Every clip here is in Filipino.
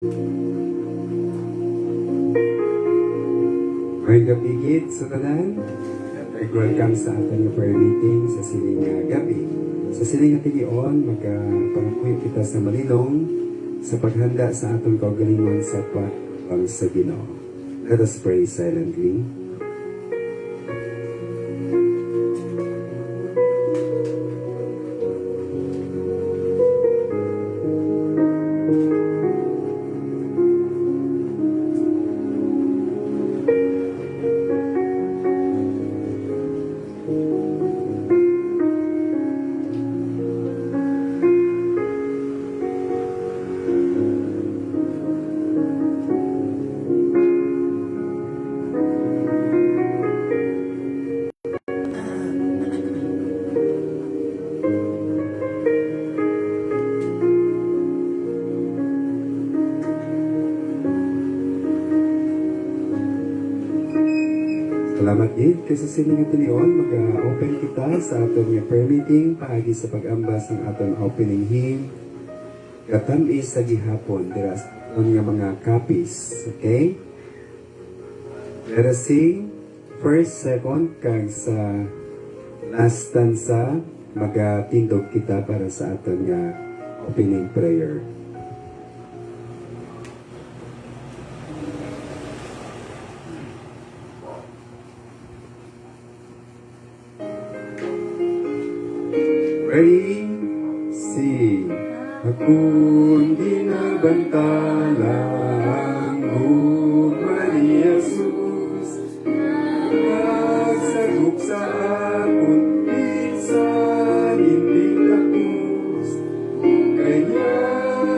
May kapigit sa tanan, welcome sa ating prayer meeting sa siling gabi. Sa siling atigion, magpangapuy kita sa malinong sa paghanda sa atong kaugalingon sa pag sa Ginoo. Let us pray silently. Salamat din kasi sa sining atinion, mag-open kita sa aton nga prayer meeting paagi sa pag-ambas ng aton opening hymn. Katamis sa gihapon, dira sa aton nga mga copies. Okay? Let us sing first, second, kag sa last stanza, magatindog kita para sa aton nga opening prayer. Ready? Sing. Akong ginabantalang gugma ni Jesus, nagsagup sa akong minsan hindi tapos, kaya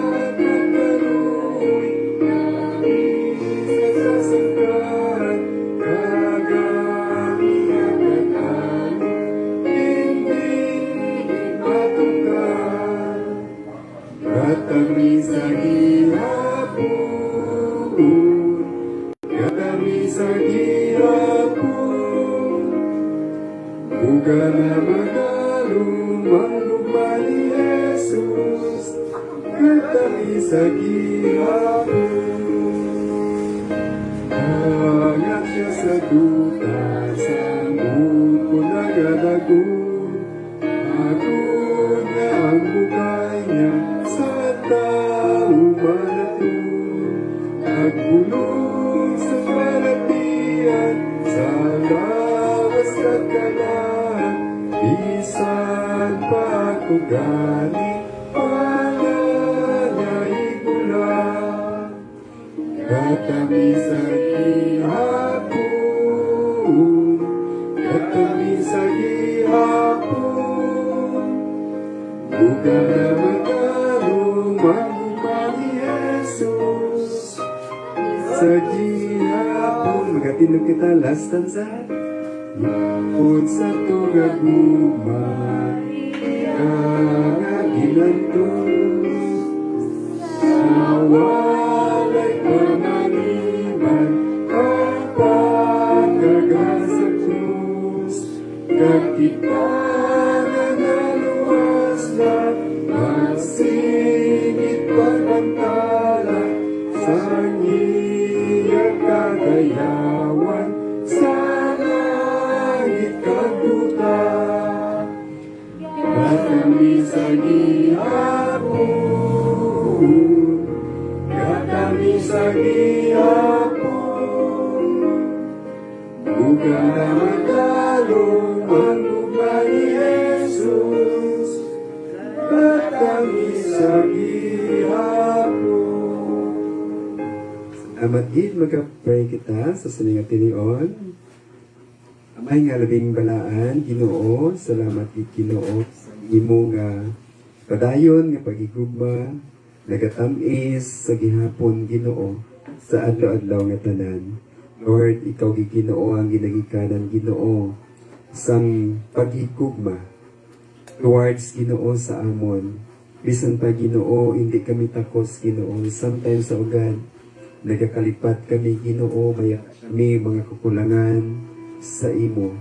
nagkaroon sa sasangkat, kagami agad kami sa gihapon, kami sa gihapon, buka na magalong manggugma ni Jesus, kami sa gihapon. Hangat siya sa duta, sa mundo nagadagon, agod na ang bukay niya, nagbulong sa palatian, sa lawas at kalan, isan pa ako galing, wala niya igulan. Katami sa gihapon, katami sa gihapon, buka na magkarong manggugma ni Jesus. Sa gihapon, magatinog kita last stanza. Ipod sa tugag gugma, kagaginantos, sa walay pamaniman, ang pagkagasa krus, kag kita na naluwas na, magsingit pagbantala, sa iyang kagayawan, sa langit kaguta. At kami sa gihapon, at kami sa gihapon, buka na magalong manggugma ni Jesus, at kami sa gihapon. Salamat din, magka-pray kita sa sining atinion. Amay nga labing balaan, Ginoo, salamat di Ginoo sa imo nga padayon nga pagigugma, nagatamis sa gihapon Ginoo, sa adlaw-adlaw nga tanan. Lord, ikaw gi Ginoo ang ginagikanan Ginoo sang pagigugma towards Ginoo sa amon. Bisan pa Ginoo, hindi kami takos Ginoo. Sometimes sa ugan, nagakalipat kami Ginoo, may mga kakulangan sa imo,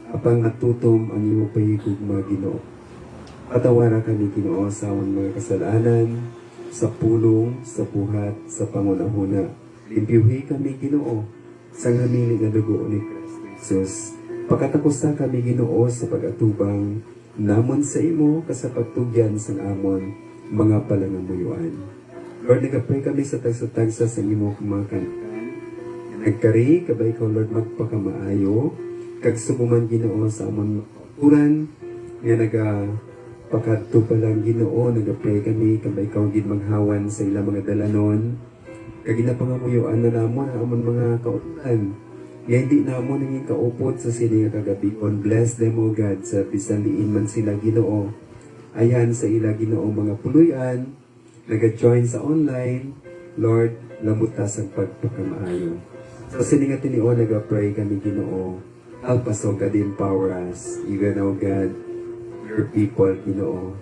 apang natutom ang imo pahigugma Ginoo. Patawara kami Ginoo sa among mga kasalanan, sa pulong, sa buhat, sa pangunahuna. Limpyuhi kami, Ginoo, sa ngamili nga dugo ni Kristo Jesus. Pagkatapos na kami, Ginoo, sa pag-atubang namon sa imo kasapagtugyan sang amon mga palangamuyuan. Lord, nagapray kami sa tagsa-tagsa sa imo mga kankan. Nagkari, kabay ko, Lord, magpakamaayo, kag subuman, Ginoo, sa amon uran, nga pakadto pa lang, Ginoo, nagapray kami, kabay ikaw gid maghawan sa ilang mga dalanon, kag ginapangamuyuan na namon ang amon mga kautulan. Nga hindi namon naging kaupot sa sini nga kagabihon. Bless them, O God, sa bisan liin man sila, Ginoo. Ayan sa ila, Ginoo, mga puluyan, naga-join sa online. Lord, lamutas ang pagpakamaayo. So sini nga tinion, nagapray kami, Ginoo. Help us, O God, empower us. Even, O God, your people, Ginoo.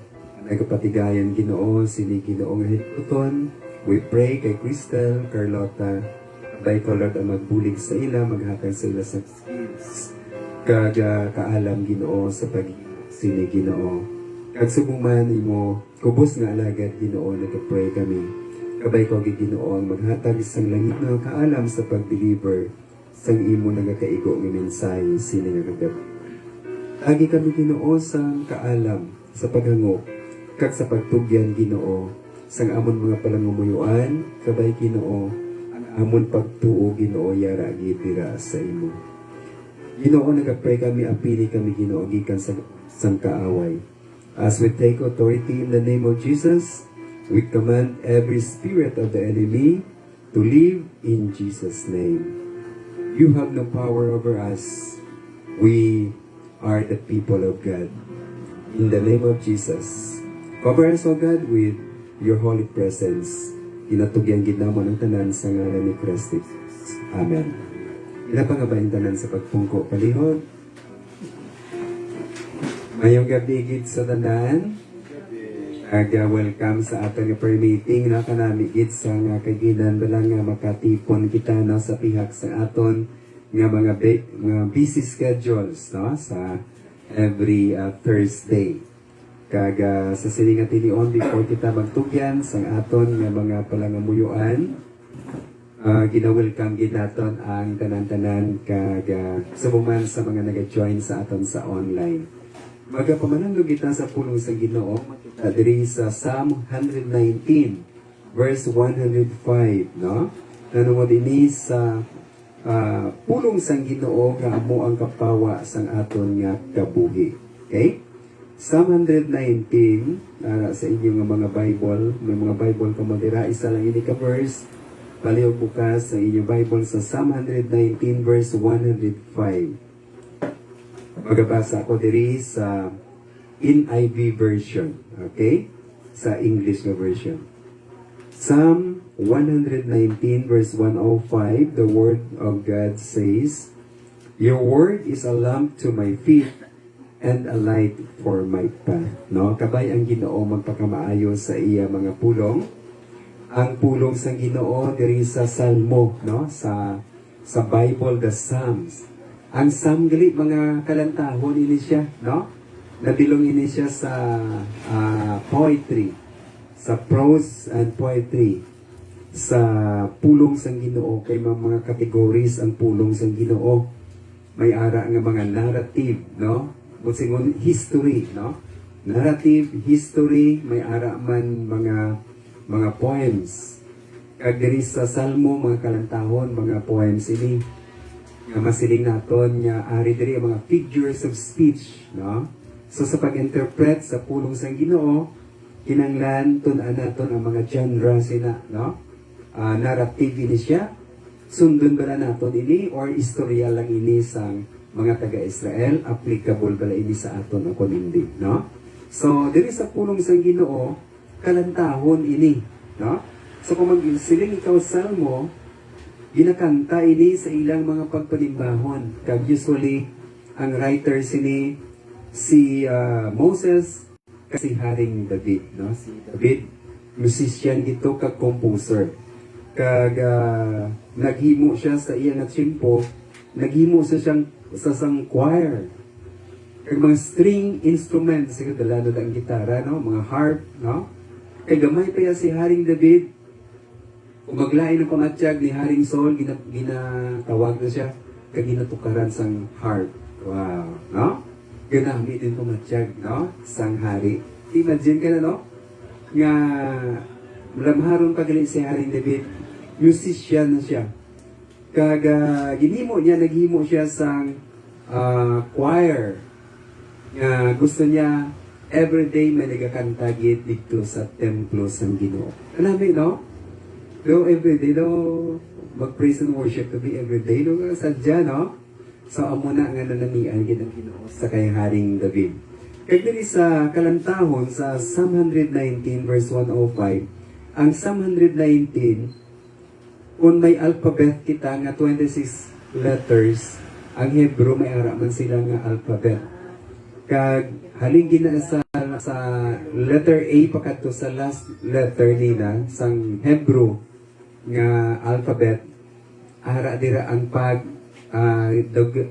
Nagapatigayan, Ginoo, sini Ginoo nga hituton. We pray kay Crystal, Carlota, by ko, Lord, ang magbulig sa ila, maghatag sa ila sa skills. Kaalam, Ginoo, sa pagiging sini, Ginoo. Kag subuman imo, kubos nga alagad, Ginoo, nagapray kami. Kabay ko, Ginoo, ang maghatag isang langit na kaalam sa pag-deliver sang imo nagakaigo ng mensahe sini nga kagabi. Agi kami, Ginoo, sa kaalam, sa paghangop, kag sa pagtugyan, Ginoo, sang amon mga palangumuyuan, kabay, Ginoo, ang amon pagtuo, Ginoo, yara gitira sa imo. Ginoo, nagapray kami, apili kami, Ginoo, gikan sa sang kaaway. As we take authority in the name of Jesus, we command every spirit of the enemy to live in Jesus' name. You have no power over us. We are the people of God. In the name of Jesus, cover us, O God, with your holy presence. Inatugyan ginamon ang tanan sa ngalan ni Kristo. Amen. Ila pa nga ba yung tanan sa pagpungko palihog? Mayong gabi gid sa tanan. Welcome sa ating prayer meeting na kanami gid sa nga kaginan bala nga makatipon kita na sa pihak sa aton nga mga busy schedules, no, sa every Thursday. Kaga sa silinga tinion before kita magtugyan sa aton nga mga palangamuyuan, ginawelcome gid naton ang tanan-tanan kaga sumuman sa mga nag-join sa aton sa online. Magapamanandog kita sa pulong sa Ginoo diri sa Psalm 119 verse 105, no? Nanungod ini sa pulong sang Ginoo nga amo ang kapawa sang aton nga kabuhi. Okay? Psalm 119 sa inyong mga Bible, may mga Bible ka mo dira, isa lang ini ka verse. Palihog bukas sa inyong Bible sa Psalm 119 verse 105. Magabasa ako diri sa NIV version, okay? Sa English na version. Psalm 119 verse 105, the word of God says, "Your word is a lamp to my feet and a light for my path." No, kabay ang Ginoo magpakamaayo sa iya mga pulong. Ang pulong sa Ginoo diri sa Salmo, no, sa Bible, the Psalms. Ang Psalm gali mga kalantahon ini siya, no? Nabilong ini siya sa poetry, sa prose and poetry, sa pulong sang Ginoo. Kay mga categories ang pulong sang Ginoo. May ara nga mga narrative, no? Busingon history, no? Narrative, history, may ara man mga poems. Kag diri sa Salmo, mga kalantahon, mga poems ini. Nga masiling naton nga ari diri ang mga figures of speech, no? So sa pag-interpret sa pulong sang Ginoo, kinanglan tun-an naton ang mga genre sina, no? Narrative ini siya. Sundon ba na naton ini or istorya lang ini sang mga taga-Israel, applicable bala ini sa aton o kung hindi, no? So diri sa pulong sang Ginoo, kalantahon ini, no? So kung mag-siling ikaw Salmo, ginakanta ini sa ilang mga pagpalimbahon. Kag usually, ang writer sini si Moses kasi Haring David, no? Si David, musician ito kag composer. Kag naghimo siya sa iyang atsimpo, naghimo sa siyang sa sang choir. Kag mga string instruments, siguro dalano ang gitara, no? Mga harp, no? Kay gamay pa yan si Haring David. Kung maglain ng pamatsyag ni Haring Saul, ginatawag na siya, kag ginatukaran sang harp. Wow, no? Ganamit din pamatsyag, no? Sang hari. Imagine ka na, no? Nga, lamharon pa galing si Haring David, musician na siya. Kag, naghimo siya sang choir. Nga, gusto niya, everyday may nagakanta git dito sa templo sang Ginoo. Kanami, no? Do everyday, do mag-praise and worship to be everyday, do sadya, no? So, amo na nga nanamian gid ang Ginoo sa kay Haring David. Kaya dili sa kalantahon sa Psalm 119 verse 105, ang Psalm 119, kung may alphabet kita nga 26 letters, ang Hebrew may ara man sila nga alphabet. Kag haling gina sa letter A pakadto sa last letter nila sang Hebrew nga alphabet, ara dira ang pag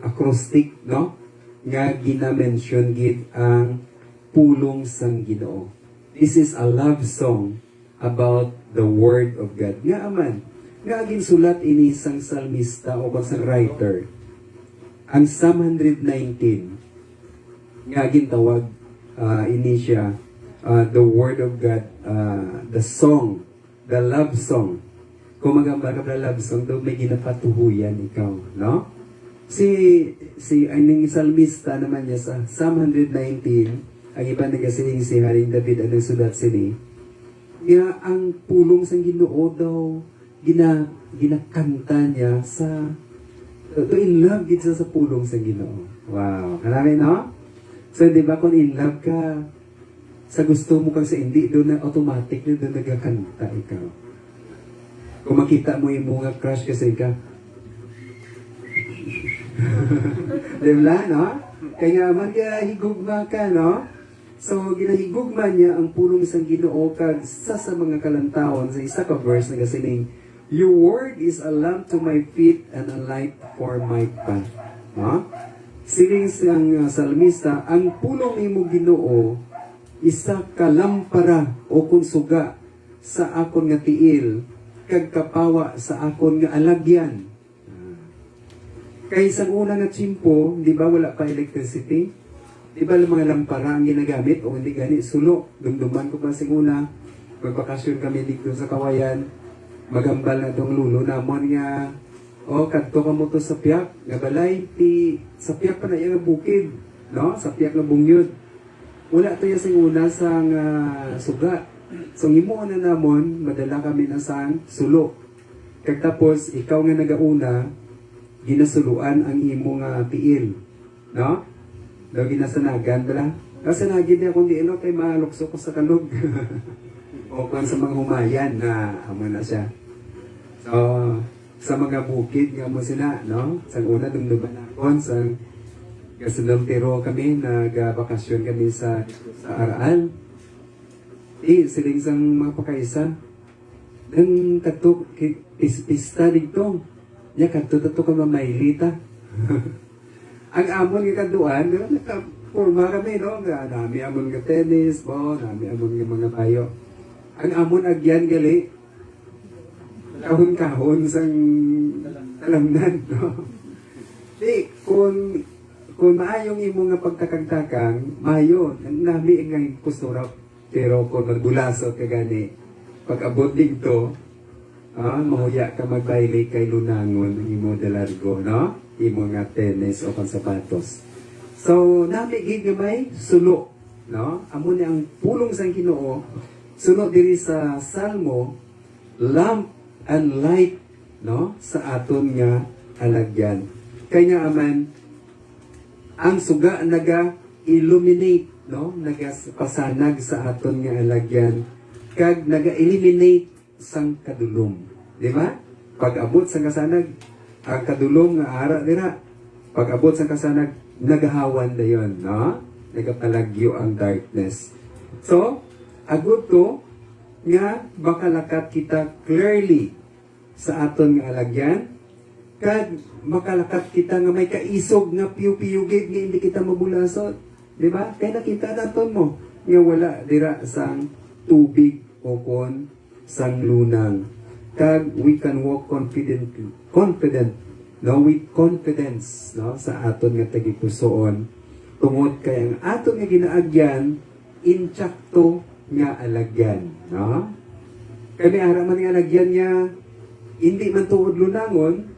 acrostic, no, nga gina-mention gid ang pulong sang Ginoo. This is a love song about the word of God. Nga aman, nga ginsulat ini sang salmista o sang writer. Ang Psalm 119 nga gintawag ini siya the word of God, the song, the love song. Kung magamba ka love song, daw may ginapatuhuyan ikaw, no? Si aning salmista naman niya sa Psalm 119, ang iba nagasiling si Haring David ang nagsulat sini, nga ang pulong sang Ginoo daw ginakanta niya sa to in love gid sa pulong sang Ginoo. Wow, marami, no? So, di ba, kung in love ka, sa gusto mo kang sa hindi, doon na automatic na doon nagkakanta ikaw. Kung makita mo yung mga crush kasi ka, di ba, no? Kaya man, higugma ka, no? So, ginahigugma niya ang pulong isang Ginoo kag sa mga kalantawon sa isa ka verse na kasining, your word is a lamp to my feet and a light for my path. No? Siling siyang salmista, ang pulong nimo Ginoo isa ka lampara o kunsuga sa akon nga tiil kag kapawa sa akon nga alagyan. Kay sa una nga tsimpo, di ba wala pa electricity? Di ba mga lampara ang ginagamit o hindi gani sulo? Dumduman ko pa sa una, magbakasyon kami dito sa Kawayan, magambal na tong lulo namon nga kadto ka mo to sa piyak, nga balay, sa piyak pa na yung bukid, no? Sa piyak na bungyod. Wala to yung una sang suga. So, imo na namon, madala kami na sang sulo. Kag tapos, ikaw nga nagauna, ginasuluan ang imo nga tiil, no? Daw ginasanagan, bala? Kasanagin niya kung di ino, kay malukso ko sa kalog. O kung sa mga humayan na amo na siya. So, sa mga bukid nga mo sila, no? Sa una, dumduban ako, sa kasunong tiro kami, nagbakasyon kami sa Aral. Siling sang mga pakaisa, ang kato, pista dito, ya kato ka mamaylita. Ang amon nga kaduan, nakapurma kami, no? Nami amon nga tennis, nami amon nga mga bayo. Ang amon agyan gali, kahon-kahon sang talamnan, no? Di, kung maayong imo nga pagtakang-takang, mayo, nami nga kusura, pero kung magbulasot ka gani, pag abot dito, mahuya ka magbaili kay lunangon, imo dalargo, no? Imo nga tennis o sapatos. So, nami gid nga may sulo, no? Amo ni ang pulong sang Ginoo, suno diri sa Salmo, lamp and light, no, sa aton nga alagyan. Kaya aman, ang suga naga-illuminate, no, nagapasanag sa aton nga alagyan, kag naga-eliminate sang kadulom. Di ba? Pag-abot sang kasanag, ang kadulom nga ara dira. Pag-abot sang kasanag, nagahawan na yun, no? Nagapalagyo ang darkness. So, agud to, nga makalakat kita clearly sa aton nga alagyan, kad makalakat kita nga may kaisog nga piyu-piyugid nga hindi kita mabulasot, di ba? Kaya nakita naton mo nga wala dira sang tubig o kon sang lunang. Kag we can walk confident, no, with confidence, no, sa aton nga tagipusoon. Tungod kay ang aton nga ginaagyan, intsakto nga alagyan, no? Kami ara man nga alagyan niya, hindi man tuod lunangon,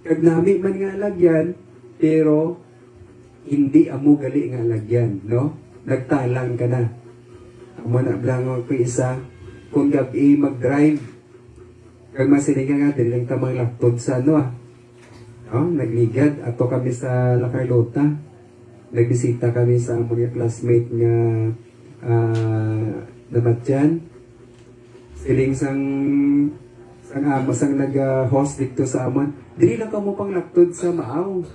kag nami man nga alagyan, pero hindi amo gali nga alagyan, no? Nagtalang ka na. Amo na blango ko isa, kung gabi mag-drive, kag masilinga nga, dili lang tamang laktod sa ano no? Nagligad, ato kami sa La Carlota. Nagbisita kami sa mga classmate nga namatyan. Siling sang sang nag-host dito sa amon. Dili lang kamo pang laktod sa Maaw.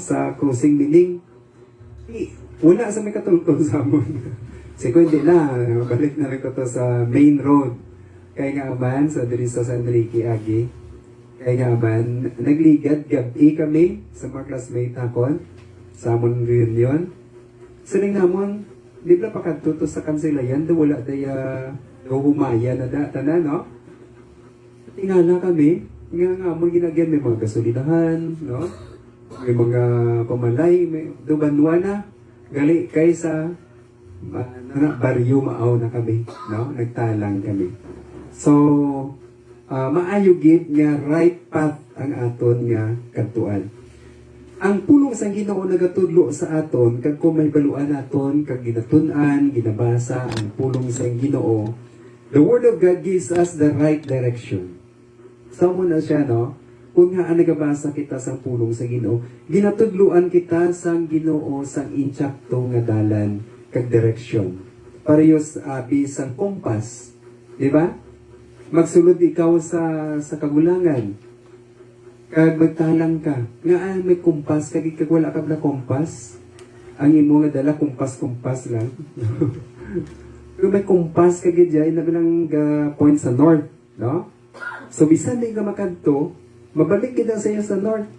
Sa Kusing Mining. Wala sa may katultol sa amon. Sige, hindi na. Balik na rin ko to sa main road. Kaya nga man, sa diri sa San Enrique Agi. Kaya nga man, nagligad gabi kami sa mga classmate nakon sa amon reunion. Siling namon, di ba pakatuto sa kansilayan, do wala daya humaya na tanan, no? Tingala kami, nga amon ginagyan, may mga gasolinahan, no? May mga pamalay, may dubanwa na, gali kaysa baryo Maaw na kami, no? Nagtalang kami. So, maayo gid nga right path ang aton nga kadtuan. Ang pulong sang Ginoo nagatudlo sa aton kag kung may baluan naton kag ginatun-an, ginabasa ang pulong sang Ginoo. The Word of God gives us the right direction. So mo na siya, no? Kung nga nagabasa kita sang pulong sa Ginoo, ginatudluan kita sang Ginoo sang intsakto nga dalan kag direksyon. Parehas bisang kompas, di ba? Magsulod ikaw sa kagulangan. Kag magtalang ka. Nga may kumpas, kag wala ka na kumpas. Ang imo nga dala, kumpas lang. Kung may kumpas kag dyan, nabilang point sa north. No? So, bisan din ka makadto, mabalik kita sa iyo sa north.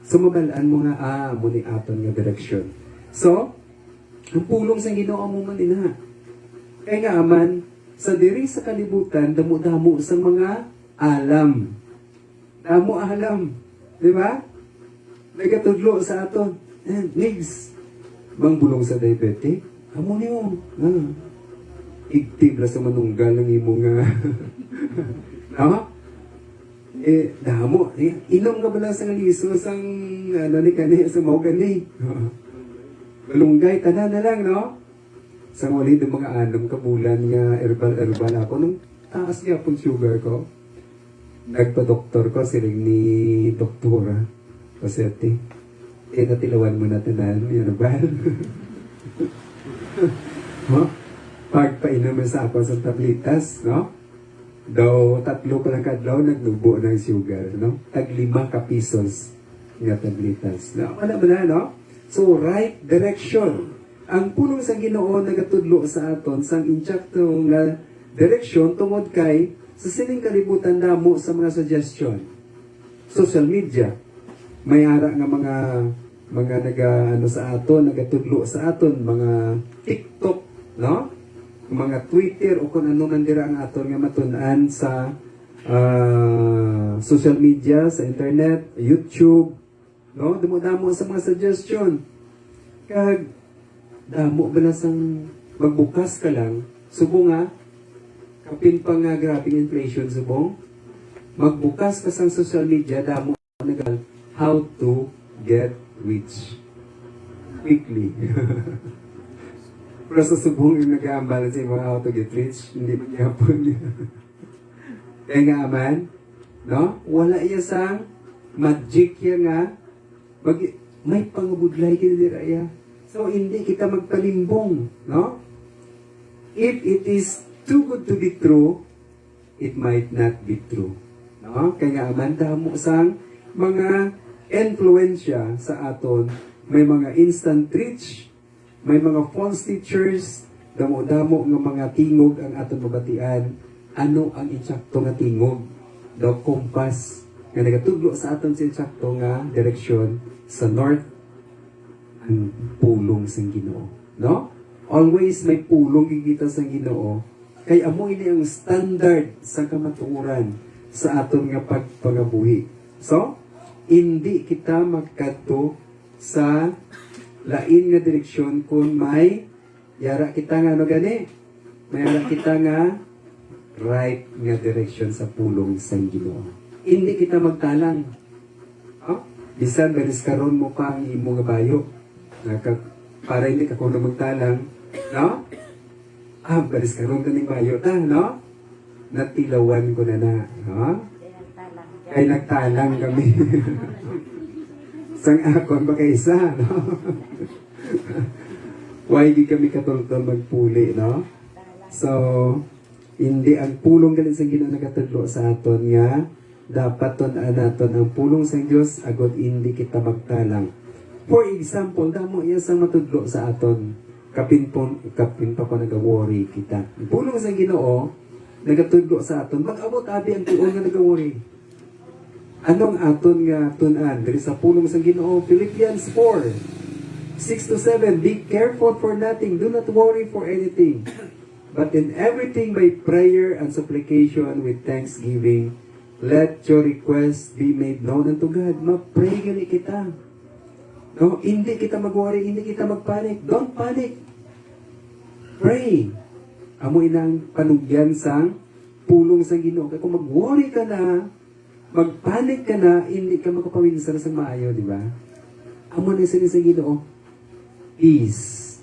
So, mabalaan mo nga, muli aton nga direksyon. So, ang pulong sa Ginoo mo man ina. Kaya nga aman, sa diri sa kalibutan, damo-damo sa mga alam. Damo alam. Di ba? Nagatudlo sa aton. Nigs. Mangbulong sa diabetic. Amo niyo. Igtibra sa manunggal ng imo nga. No? Damo. Inom ka ba lang sa liso sang ni kani sa mao gani. Malunggay, tanan na lang, no? Sa muli ng mga anong kabulan nga herbal ako, nung taas niya pong sugar ko, nagpa-doktor ko, siling ni doktora, Pasete, natilawan mo na tanan, herbal. No? Pagpainom sa ako sa tablitas, no? Daw, 3 pa lang kadlaw, nagnubo ng sugar, no? Tag 5 ka pesos nga tablitas. No? Wala ba na, no? So, right direction. Ang pulong sa Ginoo nagatudlo sa aton sang intsakto nga direksyon tungod kay sa sining kalibutan damo sa mga suggestion. Social media. May ara nga mga sa aton, nagatudlo sa aton, mga TikTok, no? Mga Twitter o kung ano man dira ang aton nga matun-an sa social media, sa internet, YouTube, no? Damo sa mga suggestion. Kag damo ba na sang magbukas ka lang, subo nga, kapin pa nga grabing inflation subong, magbukas ka sang social media, damo nagal, how to get rich quickly. Pero sa subong yung nag-aambala sa mga how to get rich, hindi man yapon niya. Kaya nga aman, no? Wala iya sang magic ya nga, may pangabudlay kinidira iya. So, hindi kita magpalimbong, no? If it is too good to be true, it might not be true. No? Kaya nga, manda mo sang mga influensya sa aton, may mga instant reach, may mga false teachers, damo-damo ng mga tingog ang aton mabatian. Ano ang insakto nga tingog? Daw kompas, nga nagatudlo sa aton sa insakto nga direksyon sa north, ang pulong sang Ginoo, no? Always may pulong gigita sa Ginoo. Kay amo ini ang standard sa kamatuoran sa aton nga pagpangabuhi. So, hindi kita magkadto sa lain nga direksyon kung may yara kita nga ano gani? May yara kita nga right nga direksyon sa pulong sa Ginoo. Hindi kita magtalang. Bisan baris karon mo pa ang imo nga bayo. Para hindi ka kuno magtalang, no? Baris karon kaning bayo ta, no? Natilawan ko na, no? Kay nagtalang kami. Sang akon ba kaysa, no? Why di kami katultol magpuli, no? So, hindi ang pulong galing sa Ginoo nagatudlo sa aton nga dapat naton ang pulong sa Dios agud hindi kita magtalang. For example, damo iya sa matudlo sa aton kapin pa ko nag-worry kita. Ang pulong sa Ginoo nagatudlo sa aton mag-abot abi ang tuon nga nag-worry. Anong aton nga tun-an diri sa pulong sa Ginoo? Philippians 4:6-7. Be careful for nothing, do not worry for anything, but in everything by prayer and supplication with thanksgiving let your requests be made known unto God. Ma-pray gani kita. No, hindi kita mag-worry, hindi kita mag-panic. Don't panic. Pray. Amo inang panugyan sang pulong sa Ginoo. Kaya kung mag-worry ka na, mag-panic ka na, hindi ka makapawinsan sa maayo, di ba? Amo na sa Ginoo. Peace.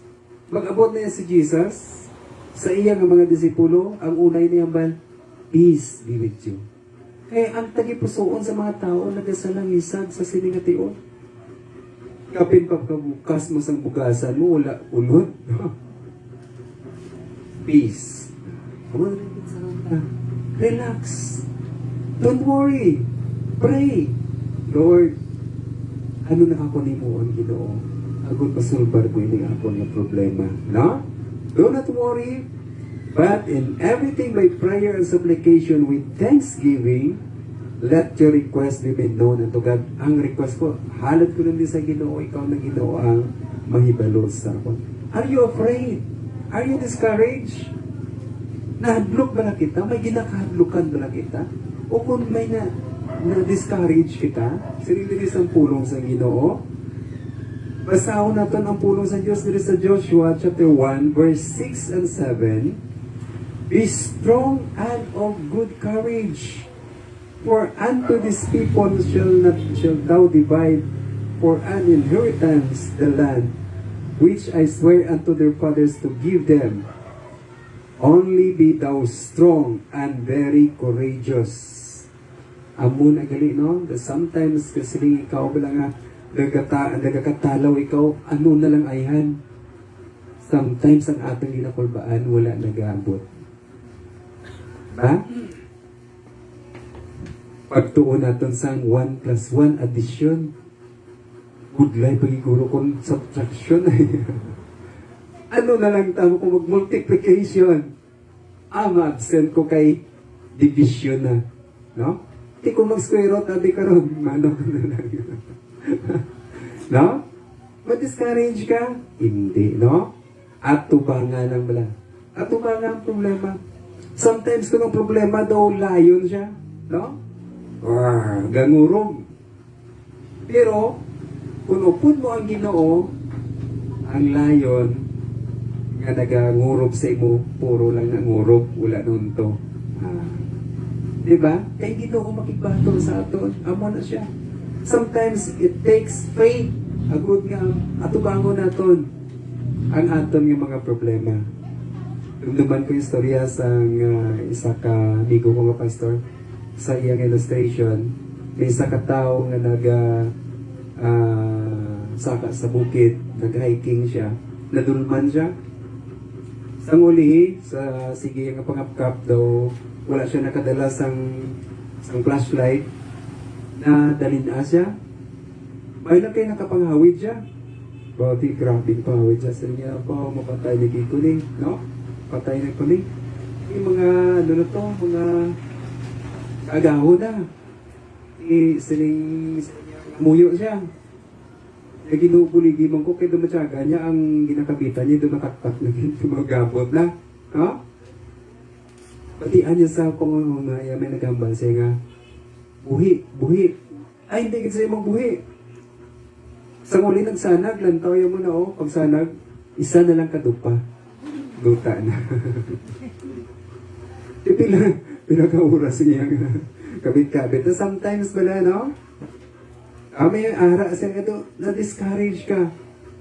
Mag-abot na yan si Jesus sa iyang mga disipulo, ang unay niyang ban, peace be with you. Kaya ang tagipusoon sa mga tao nagasalangisag sa siningation. Kapin pa kabukas mo sang bugasan mo, wala ulod. Peace. Relax. Don't worry. Pray. Lord, ano nakakunimo ang Ginoo? Agod pasulbar ko ini ako ng problema. No? Do not worry. But in everything by prayer and supplication with thanksgiving, let your request be made known unto God. Ang request ko, halad ko lang din sa Ginoo, ikaw na Ginoo ang mahibalo sa akin. Are you afraid? Are you discouraged? Nahadlok ba na kita? May ginakahadlukan ba na kita? O kung may na-discourage kita, sinilis ang pulong sa Ginoo, basahon natin ang pulong sa Diyos dito sa Joshua chapter 1 verse 6 and 7. Be strong and of good courage, for unto these people shall thou divide for an inheritance the land which I swear unto their fathers to give them. Only be thou strong and very courageous. Amun agali, no? Sometimes kasi ikaw bilang nagakatalaw ikaw, ano na lang ayhan. Sometimes ang atong ginakulbaan wala nag-aabot. Ba? Pagtuon natin sang 1 plus 1 addition. Good life pagiguro kung subtraction. Ano na lang tamo kung mag-multiplication? Ma-absent ko kay division na. No? Hindi ko mag-square root, abi karon manok na lang. No? Ma-discourage ka? Hindi, no? At tubangan ang bala. At tubangan ang problema. Sometimes kung ang problema daw, layon siya. No? Gangurog. Pero, kung upod mo ang Ginoo, ang layon, nga nagangurog sa imo, puro lang nangurog, wala nun to. Diba? Kaya Ginoo makikbato sa aton. Amo na siya. Sometimes, it takes faith. Agud nga, atubangon naton ang aton nga mga problema. Dumduman ko yung istorya sa isa ka amigo ko nga pastor sa iyang illustration. May isa ka tao nga saka sa bukid, nag-hiking siya, nadulman siya. Sa ulihi, sa sige nga pangapkap daw, wala siya nakadala sang flashlight na dalin siya. May lang kayo nakapanghawid siya. Bawati, grabe pahawid siya sa niya. Mapatay na kikuling, no? Patay na kuling. Yung mga, ano na to, mga agaho na. Siling muyo siya. Eh, ginubuligi man ko kay dumatsaga niya ang ginakabitan niya dumataktak na gumagabot na. No? Pati anya sa kung may nagambal siya nga, buhi. Ay, hindi kasi magbuhi. Sa uli nagsanag, lantaw mo na pag sanag, isa na lang kadupa. Duta na. Pinaka-oras niya kabit-kabit. Sometimes pala, no? May ara siya ito, na-discourage ka.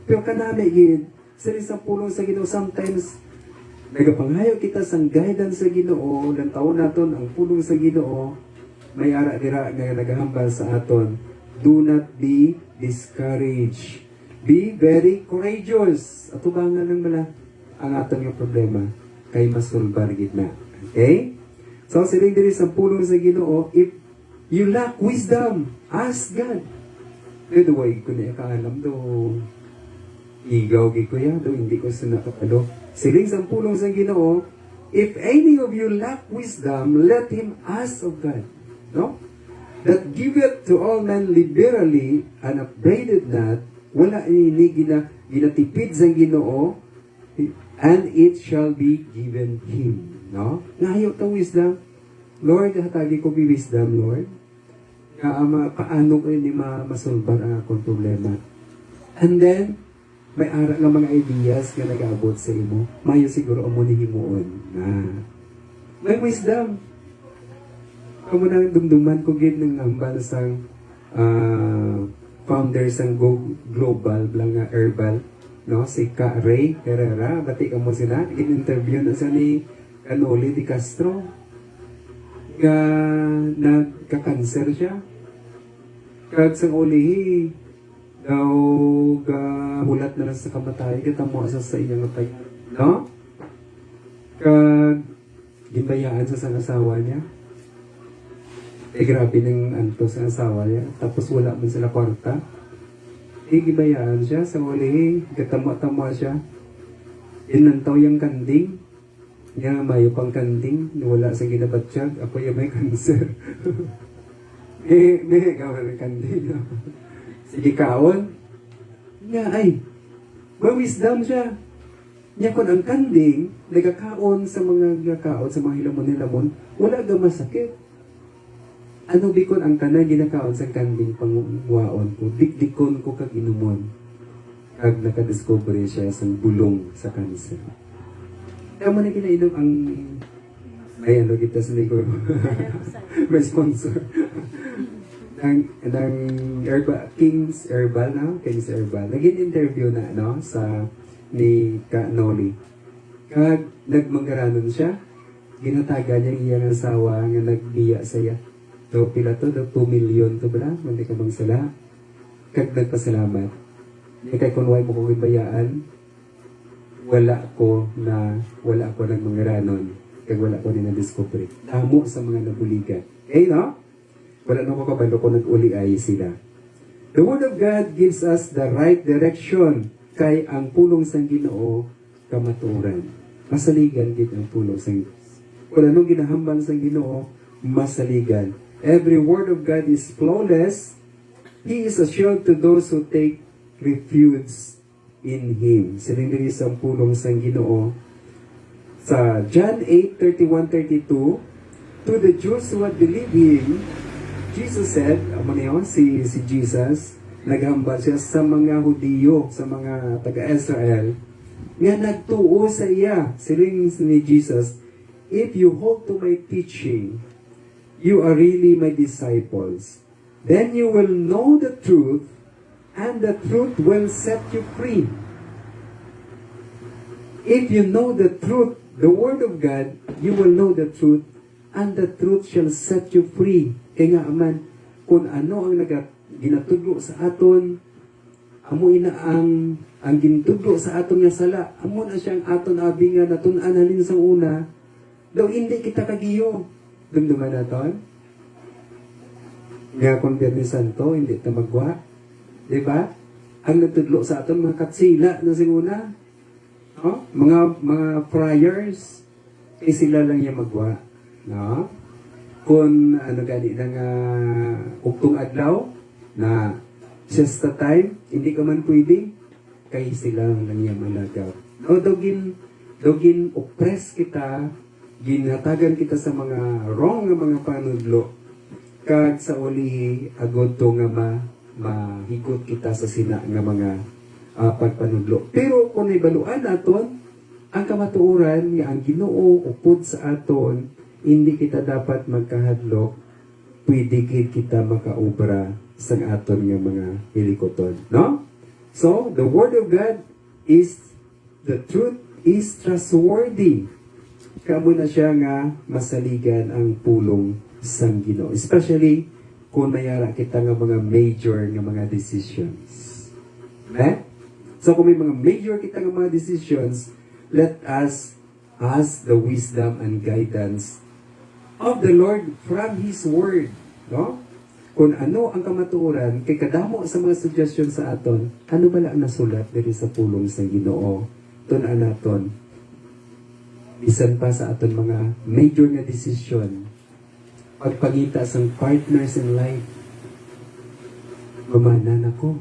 Pero kanami, gid, sa pulong sa Ginoo, sometimes, nagapangayo kita sa guidance sa Ginoo, ng taon naton ang pulong sa Ginoo, may ara dira nga nagahambal sa aton. Do not be discouraged. Be very courageous. At ubangan lang mala ang aton yung problema kay masulbar gid na. Okay? So, siling diri sa pulong sa Ginoo, if you lack wisdom, ask God. The way ko na kaalam do igaw gi ko ya do hindi ko sinakapalo. Siling sa pulong sa Ginoo, if any of you lack wisdom, let him ask of God. No? That giveth to all men liberally and upbraided not, wala ini ginatipid sa Ginoo, and it shall be given him. No? Ngayo ta wisdom. Lord, hatagi ko bi wisdom, Lord. Paano ko ni masolbar ang akong problema. And then, may ara nga mga ideas nga nag-abot sa imo. Mayo siguro amo ni himuon. May wisdom. Kamo nang dumduman ko gid ng ambal sang founder sang Global Blanga Herbal, no? Si Ka Ray Herrera, bati ka mo sila. In-interview na sa ni Canoli Di Castro. Nga nagka-cancer siya. Kag sa ulihi, daw hulat na lang sa kamatay, katamo sa iyang atay. No? Kag ginbayaan sa asawa niya. Eh, grabe ng anto sa asawa niya. Tapos wala man sila kwarta. Eh, gibayaan siya sa ulihi, katamo-tamo siya. Inantaw yung kanding. Nga mayo pang kanding, wala sa ginabatsyag. Ako yung may cancer. May gawin ng kanding. Sige kaon. Nga ay, may wisdom siya. Nga kung ang kanding, nagkakaon sa mga hilamon-hilamon, wala ga masakit. Ano bikon ang tanan ginakaon sa kanding pangwaon ko, dikdikon ko kag inumon. Kag nakadiscover siya sa bulong sa cancer. Kaya mo na kinainom ang may ano kita sa likod. May sponsor. ng Herbal, King's Herbal, no? King's Herbal. Naging interview na, no? Sa ni Ka Noli. Kag nagmanggaranon siya. Ginataga niya iyang asawa nga nagbiya sa iya. So, pila to? 2 million to ba? Hindi ka bang sala? Kag nagpasalamat. Kaya kung why mo kong ibayaan, wala ko nagmanggaranon. Kag wala ko din na-discover. Damo sa mga nabuligan. Okay, no? Wala na ko kabalo ko nag-uli ay sila. The Word of God gives us the right direction kay ang pulong sang Ginoo kamaturan. Masaligan gid ang pulong sang Ginoo. Wala nung ginahambal sang Ginoo, masaligan. Every word of God is flawless. He is assured to those who take refuge in Him. Silindiri sa pulong sang Ginoo. Sa John 8:31-32, to the Jews who had believed Him, Jesus said, si Jesus, naghambal siya sa mga Hudiyo, sa mga taga-Israel, nga nagtuo sa iya, siling ni Jesus, if you hold to my teaching, you are really my disciples. Then you will know the truth, and the truth will set you free. If you know the truth, the Word of God, you will know the truth, and the truth shall set you free. Kaya nga aman, kung ano ang ginatudlo sa aton, amo ina ang ginatudlo sa aton nga sala, amo na siyang aton abi nga natun-an halin sa una, daw hindi kita kagiyo. Dumduman naton. Nga kung Biyernes Santo, hindi ta magwa. Diba? Ang natudlo sa aton, mga katsila na siguna. No? Mga friars, kay sila lang yung magwa. No? Kung ano gani ng uktong adlaw na just the time, hindi ka man pwede, kay sila lang niya malagaw. No, dogin oppress kita, ginatagan kita sa mga wrong nga mga panudlo, kag sa uli agod to nga mahigot kita sa sina nga mga pagpanudlo. Pero kung ibaluan naton, ang kamatuoran nga ang Ginoo upod sa aton, hindi kita dapat magkahadlok, pwede kita makaobra sa aton nga mga hilikoton. No? So, the Word of God is, the truth is trustworthy. Kamo na siya nga masaligan ang pulong sang Ginoo. Especially kung mayara kita nga mga major nga mga decisions. So kung may mga major kita nga mga decisions, let us ask the wisdom and guidance of the Lord from His Word. No? Kung ano ang kamatuoran, kay kadamo sa mga suggestion sa aton, ano bala ang nasulat diri sa pulong sa Ginoo? Tun-an naton. Bisan pa sa aton mga major nga decision, pagpangita sang partners in life, mamanan ako,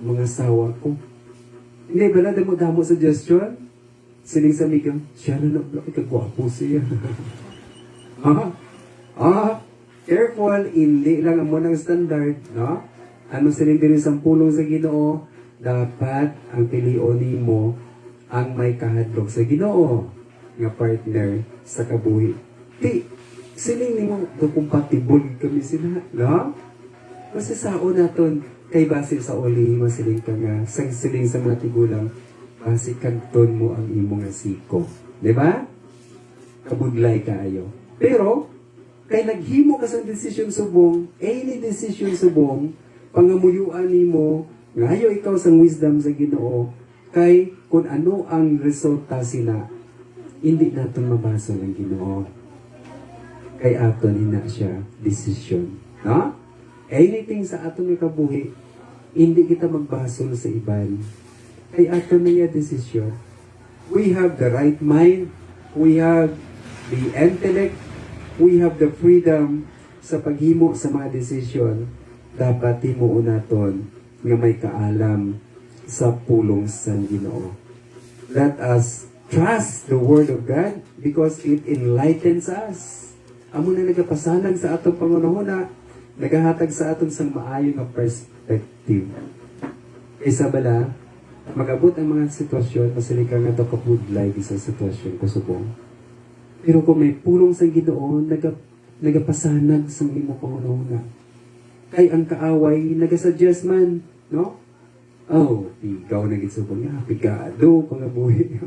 mga sawa ko. Hindi ba na damo suggestion? Siling sa migang, siya na ikagwapo siya. Careful, hindi lang mo ng standard, no? Ano siling din sa pulong sa Ginoo, dapat ang pilion mo ang may kahadlok sa Ginoo nga partner sa kabuhi. Siling ni mo, compatible kami sila, no? Kasi sao naton, kay base sa uli, masiling ka nga, siling sa mga tigulang, base kagton mo ang imong asiko. Diba? Kabudlay kaayo. Pero, kay naghimo ka sa decision subong, any decision subong, pangamuyuan nimo, ngayo ikaw sa wisdom sa Ginoo, kay kung ano ang resulta sila, hindi natin mabasa ng Ginoo. Kay aton ina siya decision. No? Anything sa aton nga kabuhi, hindi kita magbasol sa iban. Kay aton niya decision. We have the right mind, we have the intellect, we have the freedom sa paghimo sa mga desisyon, dapat himuon naton nga may kaalam sa pulong sa Ginoo. Let us trust the Word of God because it enlightens us. Amo na nagapasanan sa atong pangunahuna, nagahatag sa aton sang maayo nga perspective. Isa bala, mag-abot ang mga sitwasyon, masalika nga ito kapudlay sa sitwasyon ko subong. Pero kung may pulong sa Ginoo, nagapasanag sa imo pangunahuna. Kay ang kaaway, nagasuggest man, no? Oh, ikaw na gitsubong niya, pigado, pangabuhi.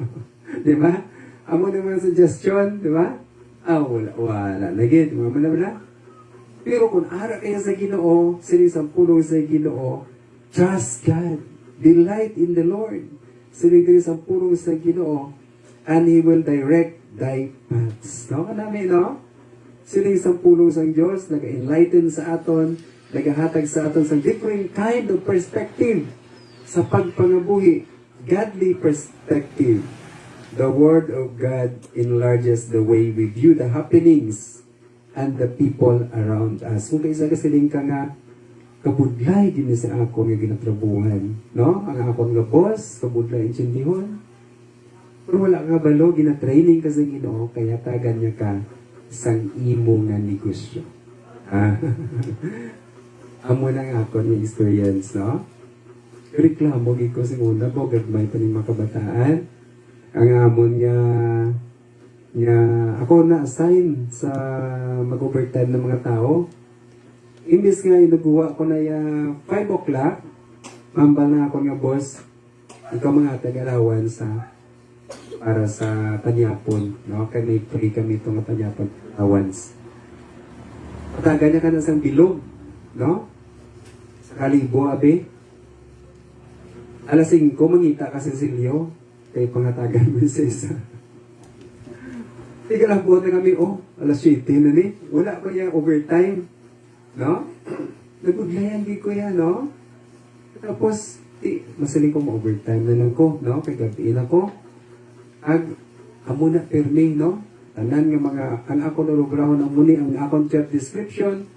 Di ba? Amo na mga suggestion, di ba? Wala. Lagi, wala. Pero kung ara kayo sa Ginoo, sining sa pulong sa Ginoo, trust God. Delight in the Lord. Sining sa pulong sa Ginoo, and He will direct thy paths. No? Kanami, no? Sining sa pulong sa Diyos, nag-enlighten sa aton, nagahatag sa aton sa different kind of perspective sa pagpangabuhi. Godly perspective. The Word of God enlarges the way we view the happenings and the people around us. Kung kaisa kasiling ka nga, kabudlay din sa ako nga ginatrabuhan. No? Ang ako nga boss, kabudlay intindihon. Pero wala nga balo, gina-training ka sa Ginoo, kaya tagan niya ka sang imo nga negosyo. Amo na nga ako ng experience, no? Reklamo ko sa una, bogad may pa ng makabataan. Ang amon nga ako na-assign sa mag-overtime ng mga tao. Imbis nga inuguwa ko na 5 o'clock, mambal na ako nga boss, ikaw mga tagalawan para sa tanyapon, no? Kaya may free kami itong tanyapon allowance. Pataga niya ka na sa bilog, no? Sa Kalibo, abe. Alas 5, mangita ka sa Silyo, kay pangatagan mo sa isa. Tiga lang po na kami, alas 7 na ni. Wala pa yung overtime, no? Nagudlayan di ko yan, no? Tapos, masaling ko ma-overtime na lang ko, no? Kay gabiin ako. Amo na permi, no? Tanan nga mga, ang ako nalugrahon ang muni, ang akong job description,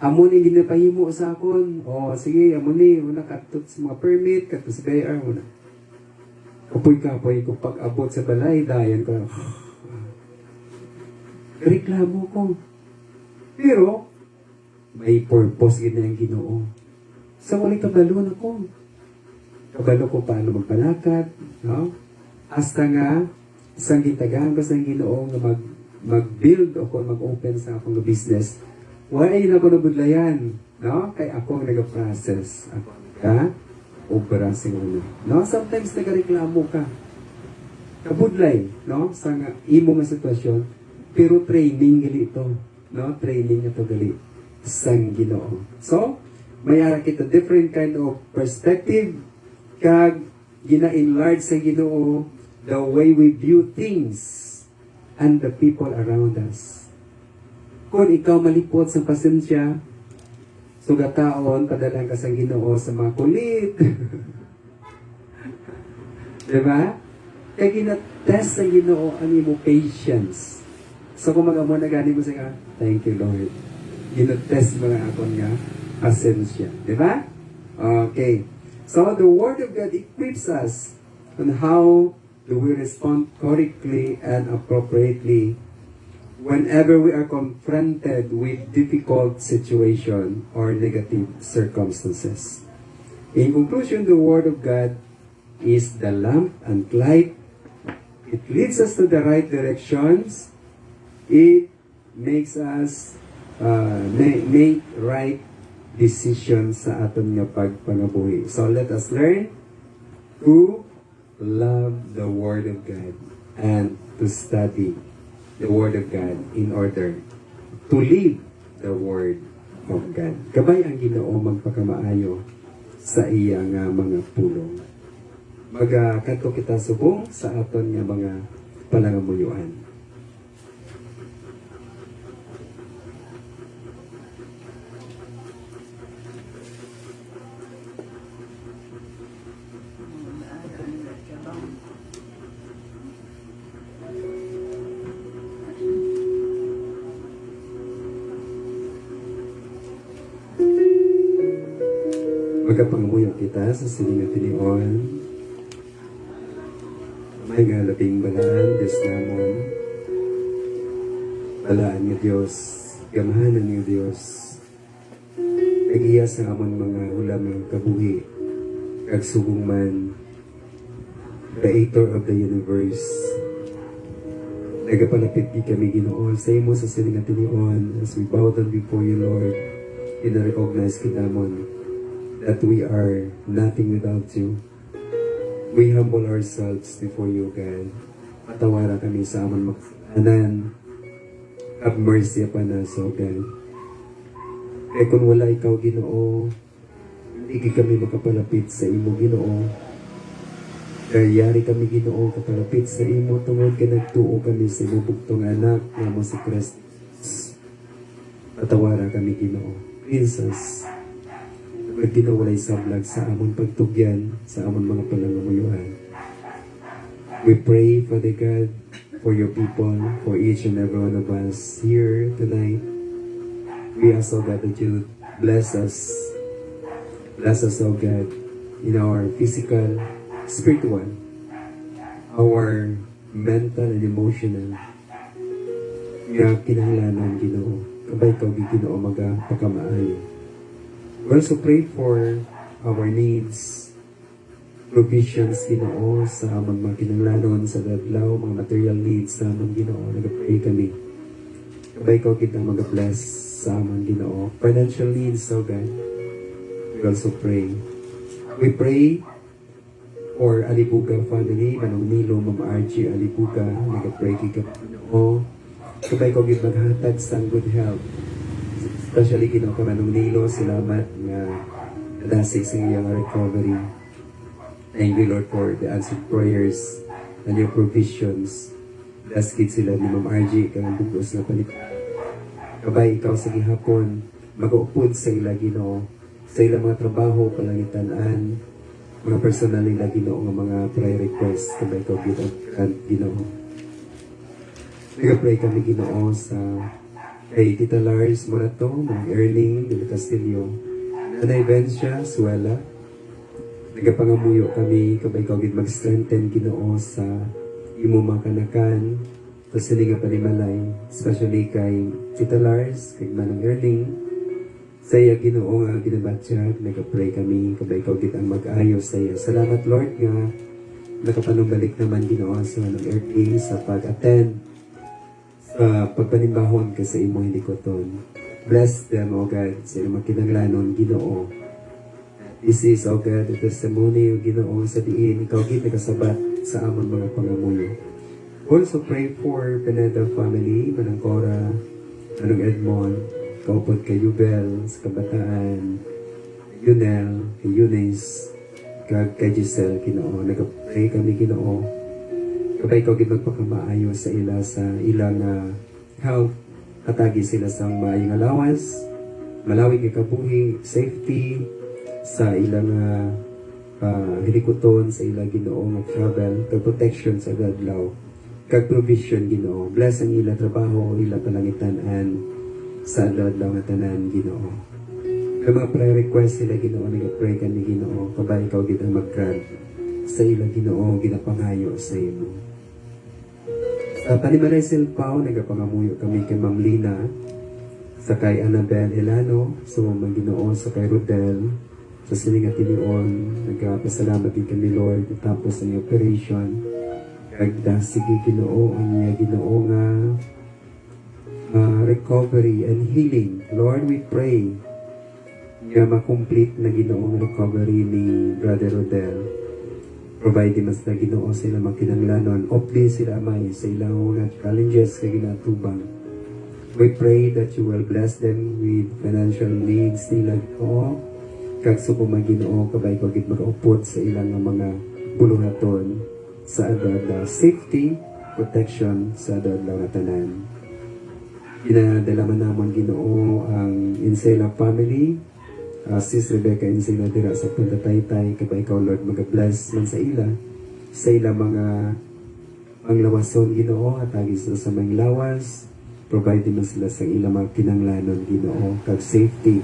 amo ni ginapahimo sa akon. O sige, amo ni una katot sa mga permit, katot sa BIR muna. Kapoy-kapoy ko pag abot sa balay, dayan ko. Reklamo ko. Pero, may purpose gina yung Ginoo. Sa wali kabalo na ko. Kabalo ko paano magpalakad, no? Hasta nga, isang gitagahan ko sa Ginoo nga mag-build o kung mag-open sa akong business. Wala yun ako nabudlayan, no? Kaya ako ang nag-process. Ako ang obra siguro. No? Sometimes nagareklamo ka. Kabudlay, no? Sa nga, imo nga sitwasyon. Pero training gali ito. No? Training ito gali. Sang Ginoo. So, may ara kita different kind of perspective. Kag, gina-enlarge sa Ginoo the way we view things and the people around us. Kung ikaw malipot sa pasensya, sugataon, padalang ka sa Ginoo sa mga kulit. Diba? Kaya ginatest sa Ginoo ang imo patience. So kung mag-amo na gani mo siya, thank you Lord. Ginatest mo na akon nga pasensya. Diba? Okay. So the Word of God equips us on how do we respond correctly and appropriately whenever we are confronted with difficult situation or negative circumstances. In conclusion, the Word of God is the lamp and light. It leads us to the right directions. It makes us make right decisions sa aton nga pagpangabuhi. So let us learn to love the Word of God and to study the Word of God in order to live the Word of God. Kabay ang Ginoo magpakamaayo sa iyang mga pulong. Magkato kita subong sa aton nga mga palangamuyuan. Magkapangamuyo kita sa sininga tinion. May nga labing balaan, Diyos namon. Balaan nga Diyos, gamahanan nga Diyos. Nag-iya sa amon mga ulam ng kabuhi. Kagsugong man, Creator of the universe. Nagapalapit di kami Ginoo sa imo sa sininga tinion as we bow down before you, Lord. Ina-recognize kita mon that we are nothing without you. We humble ourselves before you, God. Patawara kami sa amon makasalanan. Have mercy upon us, O God. Kaya kung wala ikaw, Ginoo, hindi kami makapalapit sa imo, Ginoo. Kaya yari kami, Ginoo, kapalapit sa imo, tungod ka nagtuo kami sa imo bugtong anak, na mo si Christ. Patawara kami, Ginoo. Jesus, Ginawalay sablag sa amon pagtugyan, sa amon mga palangamuyuan. We pray, Father God, for your people, for each and every one of us here tonight. We ask, O God, that you bless us. Bless us, O God, in our physical, spiritual, our mental and emotional. Nga kinahanglanan, Ginoo. Kabay ka, Ginoo, magpakamaayo. We also pray for our needs, provisions, Ginoo, sa among mga kinahanglanon sa dadlaw, mga material needs sa among Ginoo. Nag-pray kami. Kabay ko kita mag-bless sa among Ginoo. Financial needs, O God. We also pray. We pray for Alibuga family, Manong Nilo, Ma'am Archie, Alibuga. Nag-pray kita, Ginoo. Kabay ko kita maghatag sa good health. Especially Ginoo ka Manong Nilo, salamat nga nadasig sa iyang recovery. Thank you, Lord, for the answered prayers and your provisions. Bless kids sila ni Ma'am RG, kang bugos na palit. Kabay, ikaw sa gihapon, mag-uupod sa ila, Ginoo, sa ilang mga trabaho, palangitan-an, mga personal nila, Ginoo, nga mga prayer requests. Kabay, ikaw, Ginoo. Nag-pray kami, Ginoo, sa kay Tita Lars Morato, Mang Erling de Castillo, Nanay Bencia Suela, nagapangamuyo kami, kabay kawagid mag-strengthen Ginoo sa imo mga kanakan, tapos hindi nga panimalay, especially kay Tita Lars, kay Manang Erling, sa iya Ginoo nga ginabatsyag, nagapray kami, kabay kawagid ang mag-ayos sa iya. Salamat Lord nga, nakapanumbalik naman Ginoo sa Manang Erling sa pag-attend sa pagpanimbahon ka sa imo hindi ko ton. Bless them, O God, sa iyong makinanglanon, Ginoo. This is, O God, the testimony, O Ginoo, sa diin, ikaw gid nakasabat sa amon mga pangamuyo. Also pray for Pineda family, Manang Cora, Manang Edmond, kaupod kay Yubel, sa Kabataan, Yunel, kay Eunice, kay Giselle, Ginoo. Nagapray kami, Ginoo. Kapag ikaw magpakamaayo sa ilang health, hatagi sila sa maayong allowance, malawig ikabuhi, safety, sa ilang hilikuton, sa ilang Ginoo nga travel, kag protection sa gadlaw, kag provision Ginoo. Bless ang ilang trabaho, ilang palangitan-an sa adlaw nga tanan Ginoo. Ang mga prayer request sila Ginoo, nag-pray kami Ginoo, kabay ikaw gid ang mag-grant sa ilang Ginoo, ginapangayo sa imo. Sa Panimalay Silpao, nagapangamuyo kami kay Ma'am Lina, sa kay Annabel Elano, sa mga Ginoo, sa kay Rodel, sa Silingat Tilion, nagpasalamat din kami Lord, tapos ang operation, kagda sige Ginoo, ang iya Ginoo nga recovery and healing. Lord, we pray nga makomplete na Ginoo ang recovery ni Brother Rodel. Provide mas na Ginoo sila makinanglanon. Opli sila amay sa ilang mga challenges kay ginatubang. We pray that you will bless them with financial needs nila Ginoo. Kag suko Ginoo kabay ko gid makaupot sa ilang mga buluhaton sa adada safety, protection sa adada nga tanan. Ginadala man namon Ginoo ang Insela family. Sis Rebecca and sila dira sa Punta Taytay, kabay ikaw Lord mag-bless man sa ila mga panglawason Ginoo, atagi sila sa mga lawas, provide man sila sa ilang mga kinanglanon Ginoo, kag safety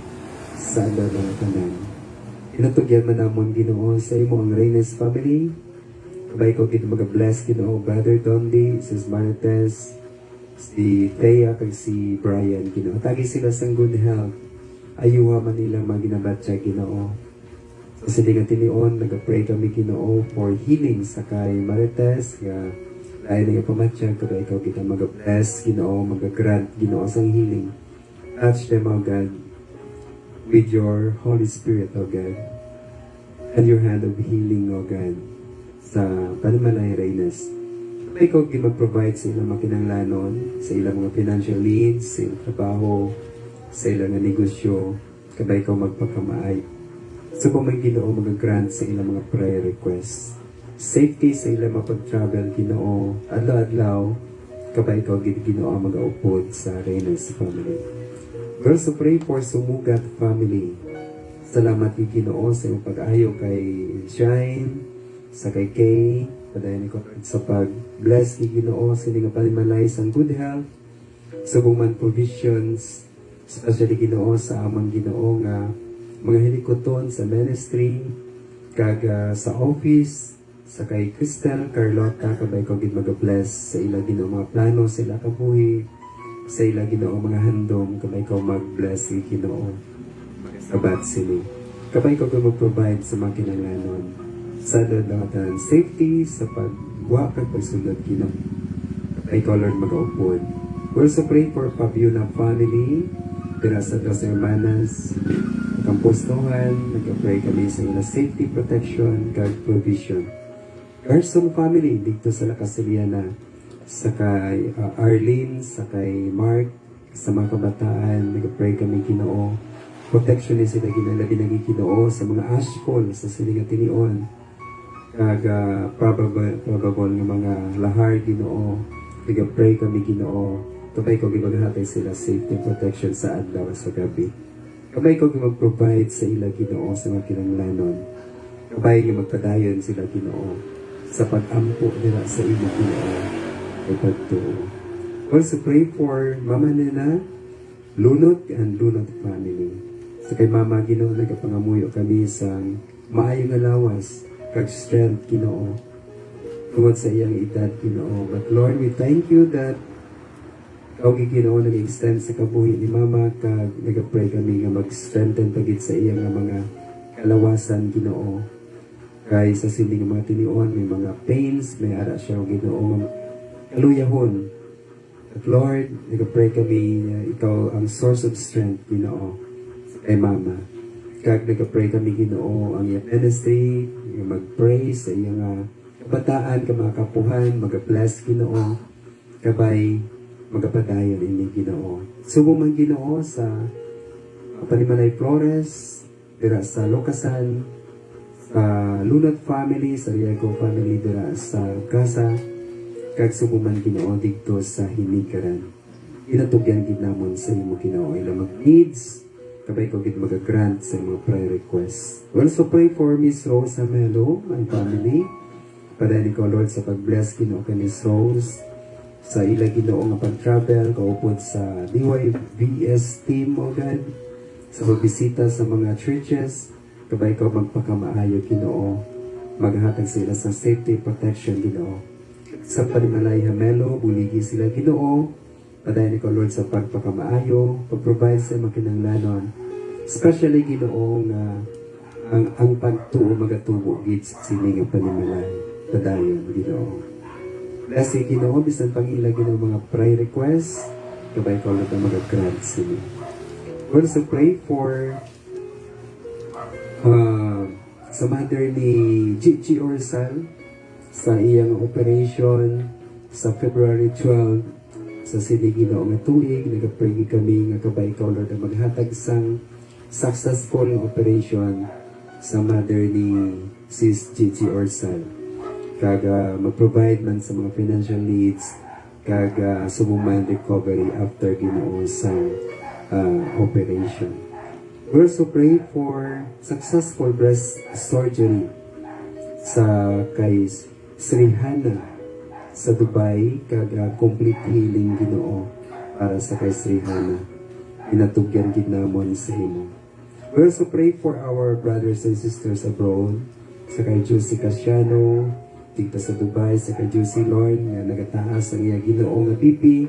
sa adlaw nga tanan. Inatugyan man namon Ginoo sa imo ang Reynes family, kabay ikaw gid mag-bless Ginoo, Brother Dondi, Sis Marites, si Thea kag si Brian Ginoo, atagi sila sa good health. Ayuha man nila maginabatya Ginoo. Sa Silingat Tilion, nag-pray kami Ginoo for healing sa kay Marites, nga dahil nga pamatya, kada ikaw kita mag-bless Ginoo, mag-grant Ginoo sang healing. Touch them, O God, with your Holy Spirit, O God, and your hand of healing, O God, sa Panimalay Reynes. Kada ikaw mag-provide sa ilang makinanglanon, sa ilang mga financial needs, sa ilang trabaho, sa ilang negosyo, kabay ikaw magpakamaay. So kung may Ginoo mag-grant sa ilang mga prayer requests, safety sa ilang mapag-travel Ginoo, adlaw-adlaw, kabay ikaw Ginoo mag-aupod sa Reynes family. We also pray for Sumugat family. Salamat Ginoo sa iyong pag-ayo kay Shine, sa kay Kay, padayon ko sa pag-bless Ginoo sa ilang panimalay sa good health, subong man provisions, especially Ginoo sa amang Ginoo nga mga hilikoton sa ministry, kag sa office, sa kay Crystal, Carlota, kabay ko gid mag-bless sa ila Ginoo mga plano, sa ila kabuhi, sa ila Ginoo mga handom, kabay ko mag-bless ni Ginoo. Sabat sila. Kabay ko mag-provide sa mga kinanglanon. Sa dadatan safety, sa pagwa kag pagsulod Ginoo. Kabay ko Lord mag-upod. We also pray for Fabiana family, dira sa Dos Hermanas, Kampustohan, nag-pray kami sa ila safety, protection, kag provision. Garson family, dito sa Lakasiliana, sa kay Arlene, sa kay Mark, sa mga kabataan, nag-pray kami Ginoo. Protection ni sila ginalabi nagi Ginoo sa mga ashfall sa Silingat Tilion. Kag probable nga mga lahar Ginoo, nag-pray kami Ginoo. Kapay ko gibaghatay sila safety and protection sa adlaw sa gabi. Kapay ko mag-provide sa ila Ginoo sa mga kinanglanon. Kapay ko magpadayon sila Ginoo sa pag-ampo nila sa ila Ginoo ay pagtuo. Also pray for Mama Nena, Lunot and Lunot family. Sa kay Mama Ginoo, nagapangamuyo kami sa maayong alawas, kag strength Ginoo, tungod sa iyang edad Ginoo. But Lord, we thank you that ikaw Ginoo nag-extend sa kabuhi ni Mama, kag nag-pray kami nga mag-strengthen pagit sa iyang mga kalawasan Ginoo. Kay sa siling mga tinion, may mga pains, may ara siya Ginoo kaluyahon. At Lord, nag-pray kami na ikaw ang source of strength Ginoo kay Mama. Kag nag-pray kami Ginoo ang iyang ministry, mag-pray sa iyang kabataan, ka mga kapuhan, mag-bless Ginoo, kabay magapadayon ini Ginoo. Subo man Ginoo sa Panimalay Flores, dira sa Locasan, sa Lunat family, sa Riego family dira sa Casa, kag subo man Ginoo dito sa Hinikaran. Inatugyan gid namon sa imo Ginoo ila mag-needs, kabay ko gid mag-grant sa mga prayer requests. We also pray for Miss Rose Amelo and family. Padani ko Lord sa pag-bless Ginoo kay Miss Rose, sa ila Ginoo nga pag-travel, kaupod sa DYVS team o God, sa pagbisita sa mga churches, kabay ko magpakamaayo Ginoo, maghatag sila sa safety protection Ginoo. Sa Panimalay Hamelo, buligi sila Ginoo, padani ko Lord sa pagpakamaayo, pag-provide sa makinanglanon, especially Ginoo nga ang pagtuo magatubo gid sa sining nga Panimalay, padayon Ginoo. Bless you, Ginoo, bisan pang-ilag ng mga prayer requests, kabay ko lang na mag-grant sila. We also pray for sa mother ni Gigi Orsal sa iyang operation sa February 12 sa Sili Ginoo nga tuig. Nag-pray kami nga kabay ko lang na maghatag sang successful operation sa mother ni Sis Gigi Orsal. Kag mag-provide man sa mga financial needs, kag sumuman recovery after Ginoo sa operation. We also pray for successful breast surgery sa kay Srihana sa Dubai, kag complete healing Ginoo para sa kay Srihana. Inatugyan gid namon sa imo. We also pray for our brothers and sisters abroad, sa kay Josie Casiano dito sa Dubai, sa kay Juicy Lord nga nagataas ang iya Ginoo nga pipi.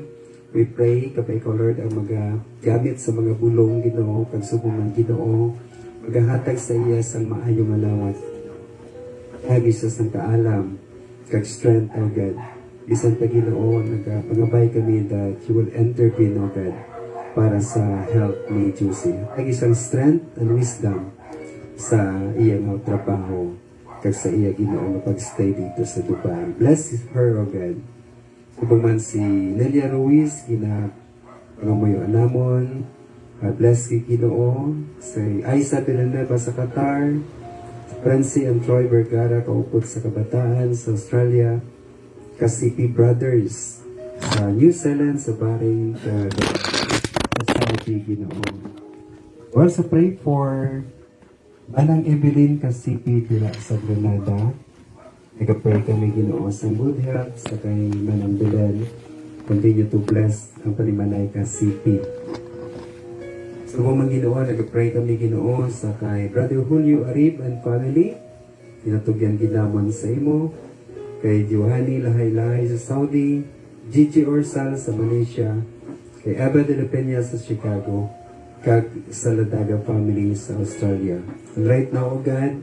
We pray kapay ko Lord ang magagamit sa mga bulong Ginoo, kag subuman Ginoo, magahatag sa iya sang maayong alawat, hagi sa sang kaalam kag strength o God. Bisan pa Ginoo, nagpangabay kami that you will intervene o God para sa health ni Juicy. Hagi sang strength and wisdom sa iyang trabaho, kag sa iya Ginoo nga pag-stay dito sa Dubai. Bless her, O God. Subang man si Nelia Ruiz, pangamuyo namon. Bless ki Ginoo. Sa Aiza Villanueva sa Qatar. Francie and Troy Vergara, kaupod sa Kabataan sa Australia. Kasipi Brothers sa New Zealand, sa Bahrain, Society Ginoo. We also pray for Manang Evelyn Kasipi dila sa Granada. Nag-pray kami Ginoo sa good health sa kay Manang Belen. Continue to bless ang Panimalay Kasipi. So kung Ginoo, nag-pray kami Ginoo sa kay Brother Julio Arib and family. Tinatugyan ginamon sa imo. Kay Johanny Lahay-Lahay sa Saudi. Gigi Orsal sa Malaysia. Kay Eva de la Peña sa Chicago. Kag sa Ladaga family sa Australia. And right now, O God,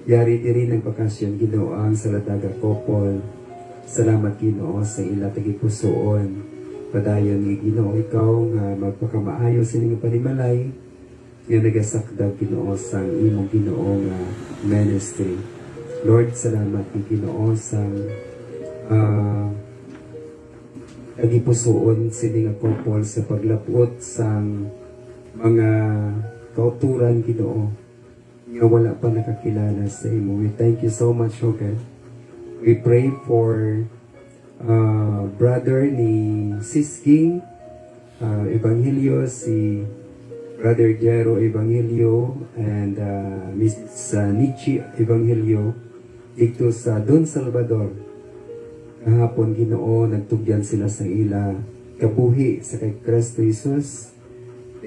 yari diri ng bakasyon Ginoo ang sa Ladaga couple. Salamat Ginoo sa ila tagipusoon. Padayon ni Ginoo ikaw nga magpakamaayo sa inyong panimalay. Nga nagasakdag Ginoo sa imong Ginoo nga ministry. Lord, salamat ni Ginoo sa tagipusoon sa inyong couple sa paglapot sang mga kauturan Ginoo nga wala pa nakakilala sa imo. We thank you so much, O God. We pray for brother ni Sis King Evangelio, si Brother Jero Evangelio and Miss Nietzsche Evangelio dito sa Don Salvador. Kahapon Ginoo, nagtugyan sila sa ila kabuhi sa kay Kristo Jesus.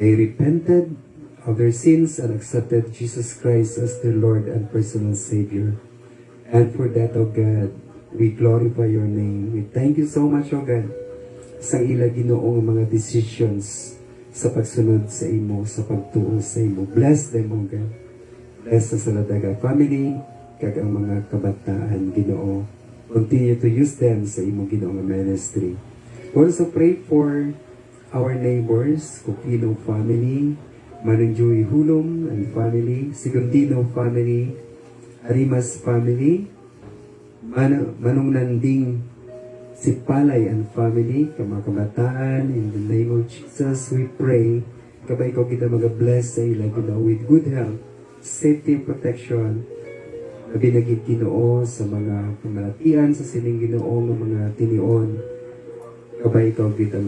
they repented of their sins and accepted Jesus Christ as their Lord and personal Savior. And for that, O God, we glorify your name. We thank you so much, O God, sa ila Ginoong mga decisions sa pagsunod sa imo, sa pagtuo sa imo. Bless them, O God. Bless sa Saladaga family, kag ang mga kabataan, Ginoo. Continue to use them sa imo Ginoong ministry. We also pray for our neighbors, Cupino family, Marinjoy Hulom and family, Sigundino family, Arimas family, Manong Nanding Sipalay and family, mga kabataan, in the name of Jesus, we pray, kabay ko kita mag-bless sa ila, Ginoo, with good health, safety and protection, na binagid Ginoo sa mga kamalatian, sa sining Ginoo ng mga tinion, kabay ko kita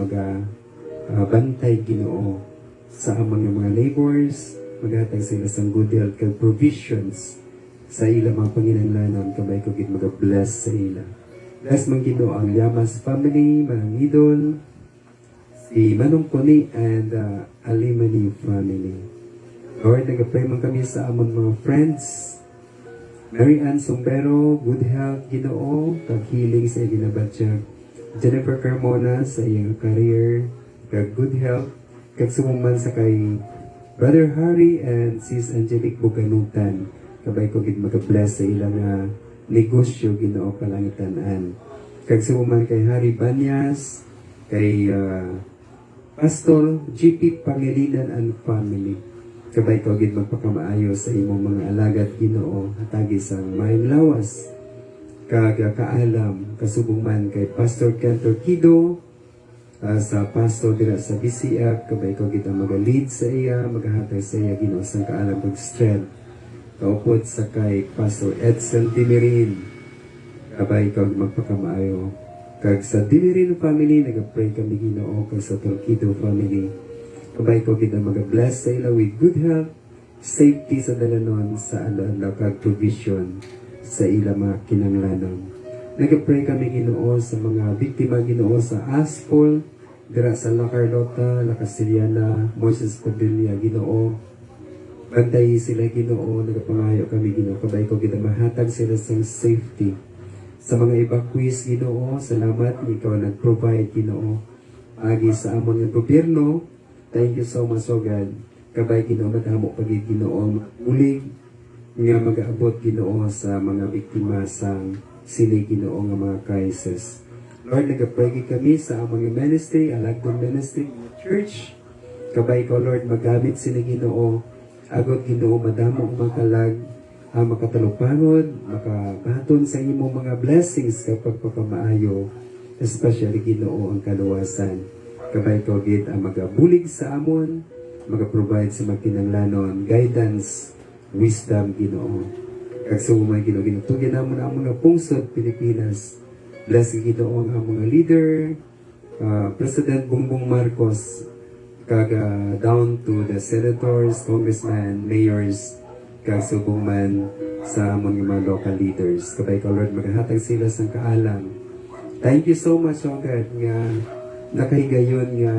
bantay Ginoo sa amang mga neighbors, maghatag sila sa good health kag provisions sa ila mga panginahanglanon, kabay ko kita mag-bless sa ila. Bless man Ginoo ang Llamas family, Manang Idol, si Manong Koni and Alimani family. Lord, nag-pray man kami sa among mga friends, Mary Ann Sombero, good health Ginoo, kag healing sa ginabatyag. Jennifer Carmona sa iyang career, kag good health, kag sumuman sa kay Brother Harry and Sis Angelique Buganutan. Kabay ko gid mag-bless sa ilang negosyo Ginoo kalangitan-an. Kag sumuman kay Harry Banyas, kay Pastor GP Pangilinan and family. Kabay ko gid magpakamaayo sa imong mga alagad Ginoo, hatagi sang maayong lawas. Kag kaalam kasubong man kay Pastor Cantor Kido, sa pastor dira sa BCF, kabay ko gid mag-lead sa iya, maghatag sa iya Ginoo sang kaalam kag strength. Kaupod sa kay Pastor Edson Dimirin, kabay kag magpakamaayo. Kag sa Dimirin family, nag-pray kami Ginoo, kag sa Torquido family, kabay ko kita mag-bless sa ila with good health, safety sa dalanon, sa ala kag provision sa ila mga kinanglanon. Nag-pray kami Ginoo sa mga biktima Ginoo sa Aspol, dira sa La Carlota, La Castellana, Moises Padilla Ginoo. Bantay sila Ginoo, nagapangayo kami Ginoo, kabay ko kita mahatag sila sa safety. Sa mga evacuees Ginoo, salamat ikaw nag-provide Ginoo. Agi sa amon nga gobyerno, thank you so much O God. Kabay Ginoo, madamo pagid Ginoo ulig nga mag-aabot Ginoo sa mga biktima sang sili Ginoo nga mga crisis. Lord, nagapray kami sa among ministry, Alagdon Ministry Church. Kabay ko Lord, magamit sila Ginoo. Agot Ginoo, madamo makalag, makatalupangod, makabaton sa imong mga blessings kapag pagpamaayo, especially Ginoo ang kaluwasan. Kabay ko gid ang magabulig sa amon, magaprovide sa magkinanglanon, guidance, wisdom Ginoo. Kag sumay Ginoo, ginutugyan namon ang mga pungsod Pilipinas. Bless Ginoo ang mga leader, President Bongbong Marcos, kag down to the senators, congressmen, mayors, kag subong man sa among mga local leaders. Kabay ko Lord, maghatag sila sang kaalam. Thank you so much O God nga nakahigayon nga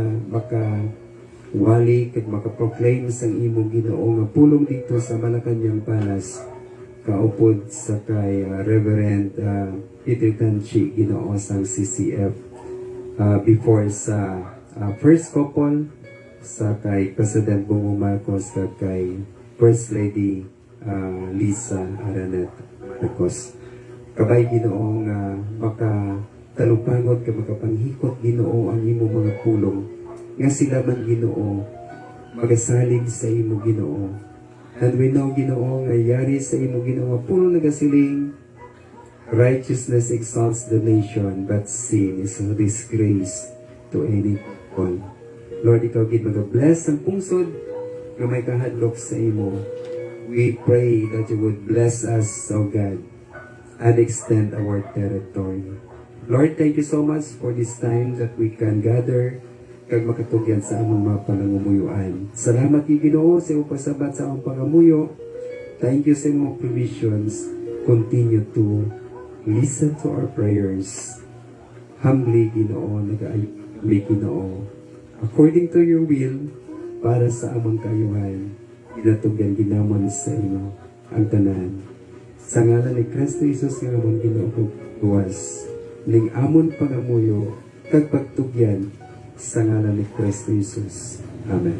wali kag makaproclaim sang imong Ginoo nga pulong dito sa Malacañang Palace, kaupod sa kay Reverend Peter Tanchi Ginoo sang CCF, before sa first couple sa kay President Bongbong Marcos at kay First Lady Lisa Aranet Marcos. Kabay Ginoo nga makatalupangod ka makapanghikot Ginoo ang imo mga pulong nga sila man Ginoo magasalig sa imo Ginoo. And we know Ginoo nga yari sa imo Ginoo pulong nagasiling, righteousness exalts the nation, but sin is a disgrace to any people. Lord, ikaw gid mag-bless ang pungsod nga may kahadlok sa imo. We pray that you would bless us, O God, and extend our territory. Lord, thank you so much for this time that we can gather kag makatugyan sa among mga panangumuyuan. Salamat kay Ginoo sa imong pasabat sa among pangamuyo. Thank you sa imong provisions. Continue to listen to our prayers. Humbly Ginoo, nag-aayo kami Ginoo. According to your will, para sa amang kayuhan. Ginatugan ginamon sa imo ang tanan. Sa ngalan ni Kristo Jesus nga amon Ginoo kag luwas, ning amon pangamuyo kag pagtugyan sa ngalan ni Kristo Jesus. Amen.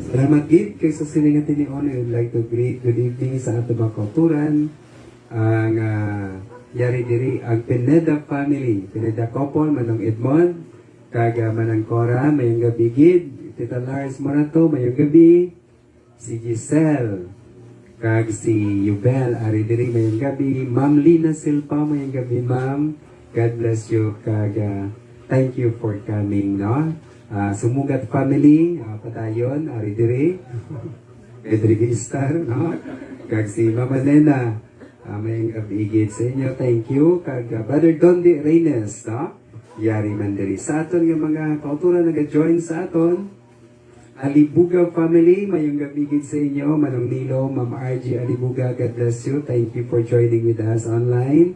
Salamat gid kay sa siningan tinion. I would like to greet good evening sa ato mga kauturan. Ang yari diri ang Pineda family, Pineda couple, Manong Edmond, kag Manang Cora, mayong gabi gid. Tita Lars Morato, mayong gabi. Si Giselle, kag si Yubel, ari diri mayong gabi. Ma'am Lina Silpa, mayong gabi ma'am. God bless you, kag thank you for coming, no? Sumugat family, patayon, ari diri. Edrigi Star, no? Kag si Mama Nena, may abigid sa inyo. Thank you. Kag Brother Dondi Reynes, no? Yari man diri. Sa aton nga mga kauturan nag-join sa aton, Alibuga family, mayong gabigid sa inyo. Manong Nilo, Ma'am RG Alibuga, God bless you. Thank you for joining with us online.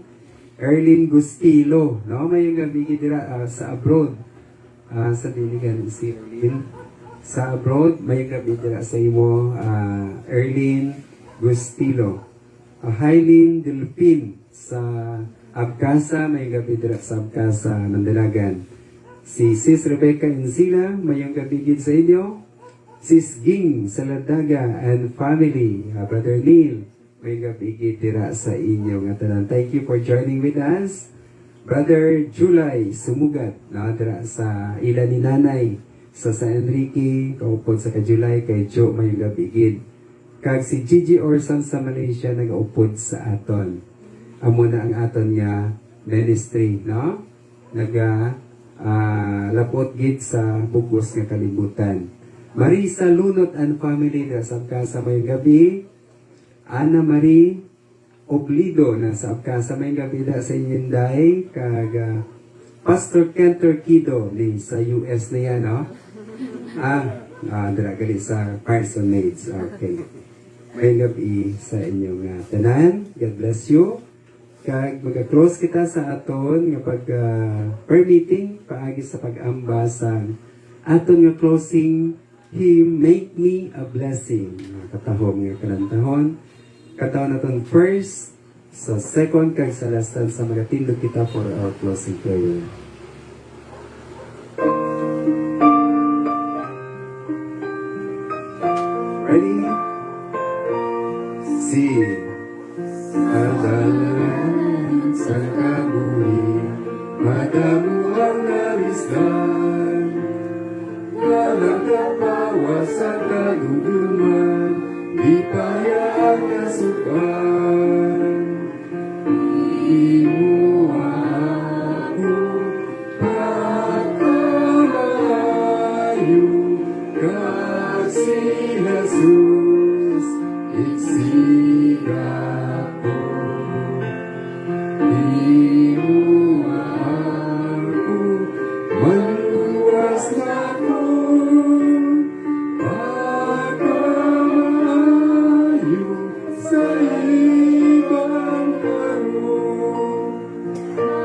Erlyn Gustilo, no? Mayong gabigid dira sa abroad. Sa diligan si Erlyn. Sa abroad, mayong gabigid dira sa imo, Erlyn Gustilo. Hailin Delpin sa Abkasa, mayong gabigid dira sa Abkasa, Mandalagan. Si Sis Rebecca Insila, mayong gabigid sa inyo. Sis Ging Saladaga and family, Brother Neil, may gabigid dira sa inyo nga tanan. Thank you for joining with us. Brother July Sumugat, na dira sa ila ni Nanay sa San Enrique, kaupod sa Kajulay, kay Joe may gabigid. Kag si Gigi Orson sa Malaysia, nag-upod sa aton. Amo na ang aton nga ministry, no? Lapot gid sa bugos nga kalibutan. Marisa Lunot and family na sa Abkasa may gabi. Ana Marie Oblido na sa Abkasa may gabi na sa Inday. Kag Pastor Ken Turquido ni sa US na yan, no? Gali sa Parsonage. Okay. May gabi sa inyong tanan. God bless you. Kag mag-close kita sa aton nga pag permitting paagi sa pag-amba sa aton nga closing hymn, Make Me a Blessing. Katahom nga kanantahon. Katahon naton first, sa second, kag sa last sa magatindog kita for our closing prayer. Ready? Sing. Adalan sa kabuli, madamo ang nalisdan. Walang kapawa sa kaduduman, di paya ang kasukan. Di mo ako pagkamayo, kasi Jesus, iksiga ko. Di mo ako maluwas na ko, pagkamayo sa ibang karoon.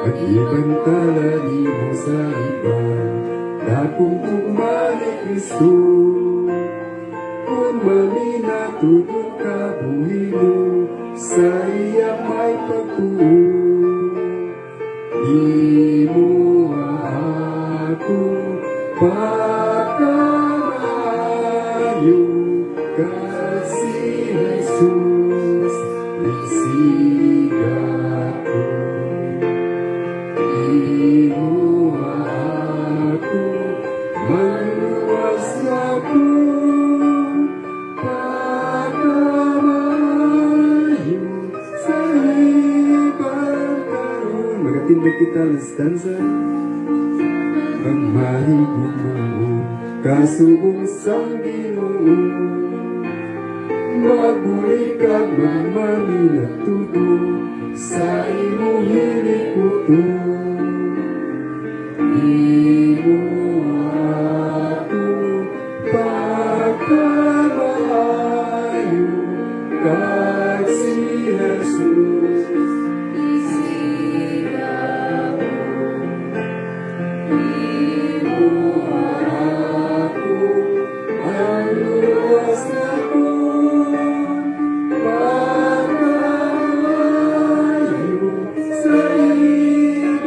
Pag-ibantala di mo sa ibang, dakong kumali Kristo. Kung mamina tutong kabuhi mo, sa iya may pagtuon. Di mo ako pagkamayo, kasi Jesus, isiga ko. Di mo ako maluwas ako, pagkamayo sa ibang karoon. Magatindig kita ng stanza. Ang mahigit mo, kasubong sang Ginoo. Magbuli kag magmami na tuto, sa imo hilikuto. Di mo ako pagkamayo, kasi Jesus, isiga ko. Di mo sa akong pagkakayo sa ilang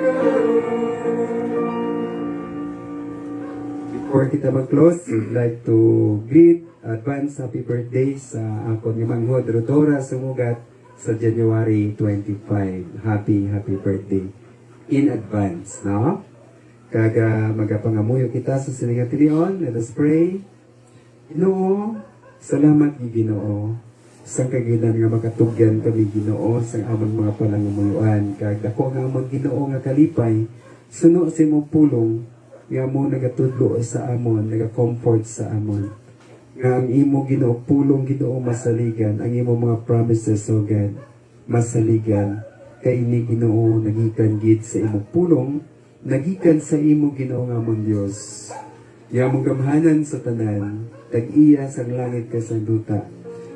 karon. Before kita mag-close, we'd like to greet advance happy birthday sa akon nga manghod Rodora sumugat sa January 25. Happy birthday in advance, no? Kaga magapangamuyo kita sa sininga tilion. Let us pray. Ginoo, salamat ni Ginoo sa kagilan nga makatugyan kami Ginoo sa among mga panangumuyuan. Kag dako nga among Ginoo nga kalipay, suno sa imong pulong nga mo nagatudlo sa amon, naga-comfort sa amon. Nga ang imo Ginoo pulong Ginoo masaligan, ang imo mga promises o God masaligan. Kay ini Ginoo nagikan gid sa imo pulong, nagikan sa imo Ginoo nga among Dios. Ya mong gamhanan sa tanan, tag-iya sa langit ka sa duta.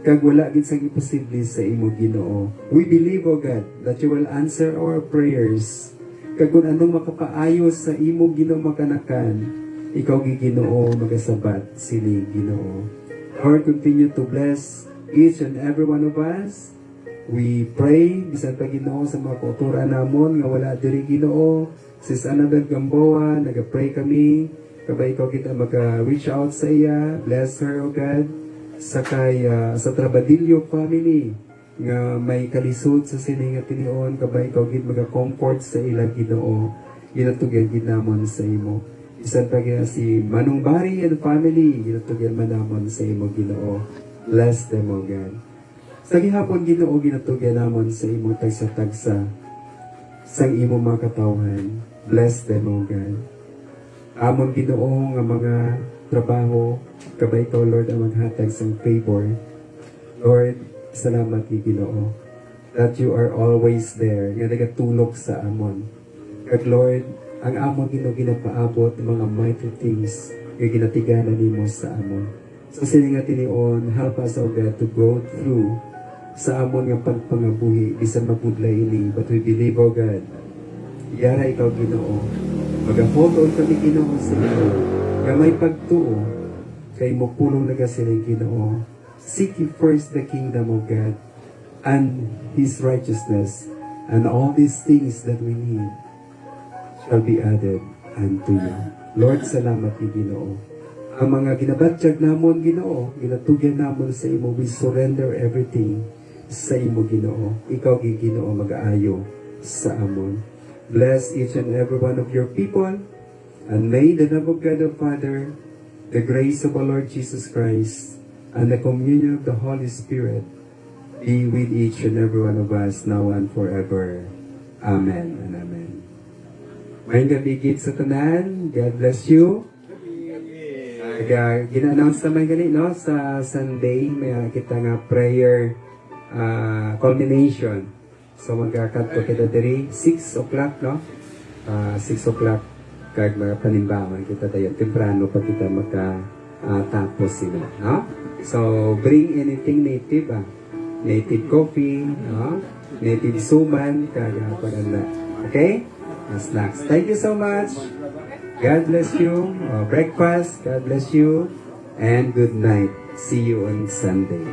Kag wala gid sang imposible sa imo Ginoo. We believe, O God, that you will answer our prayers. Kag kung anong makapaayos sa imo Ginoo makanakan, ikaw gi Ginoo magasabat sini Ginoo. Lord, continue to bless each and every one of us. We pray, bisan pa Ginoo sa mga kauturan namon nga wala diri Ginoo. Sis Annabel Gamboa, nag-pray kami. Kabay ikaw kita maka-reach out sa iya. Bless her, O God. Sakay sa Trabadillo family nga may kalisod sa sininga tinion. Kabay ikaw gid maka-comfort sa ila Ginoo. Ginatugyan gid namon sa imo. Bisan pa gid si Manong Bari and family. Ginatugyan man namon sa imo Ginoo. Bless them, O God. Sa gihapon Ginoo ginatugyan namon sa imo tagsa-tagsa sang imo mga katawhan. Bless them, O God. Amon Ginoo nga mga trabaho, kabay ikaw Lord ang maghatag sang favor. Lord, salamat ni Ginoo that you are always there, nga nagatulog sa amon. Kag Lord, ang amon Ginoo ginapaabot ng mga mighty things nga ginatiganan nimo sa amon. So sininga tinion, help us, O God, to go through sa amon nga pagpangabuhi bisan mapudlay ini, but we believe, O God, yara ikaw Ginoo, mag-hold on kami Ginoo sa iyo, nga may pagtuo kay mo pulong nagasiling Ginoo. Seek ye first the kingdom of God and His righteousness, and all these things that we need shall be added unto you. Lord, salamat ni Ginoo. Ang mga ginabatsyag namon Ginoo, ginatugyan namon sa imo, we surrender everything sa imo Ginoo. Ikaw gi Ginoo mag-aayo sa amon. Bless each and every one of your people, and may the love of God the Father, the grace of our Lord Jesus Christ, and the communion of the Holy Spirit be with each and every one of us now and forever. Amen and amen. May gabigit sa tanan. God bless you. Gina-announce naman gani, no? Sa Sunday, may kita nga prayer culmination. So magkakanto kita diri 6 o'clock, no? 6 o'clock kag mga panimbangan kita tayo temprano pa kita tapos sila, no? So bring anything native, native coffee, no? Native suman kag paganda. Okay? Snacks. Thank you so much. God bless you. Breakfast. God bless you. And good night. See you on Sunday.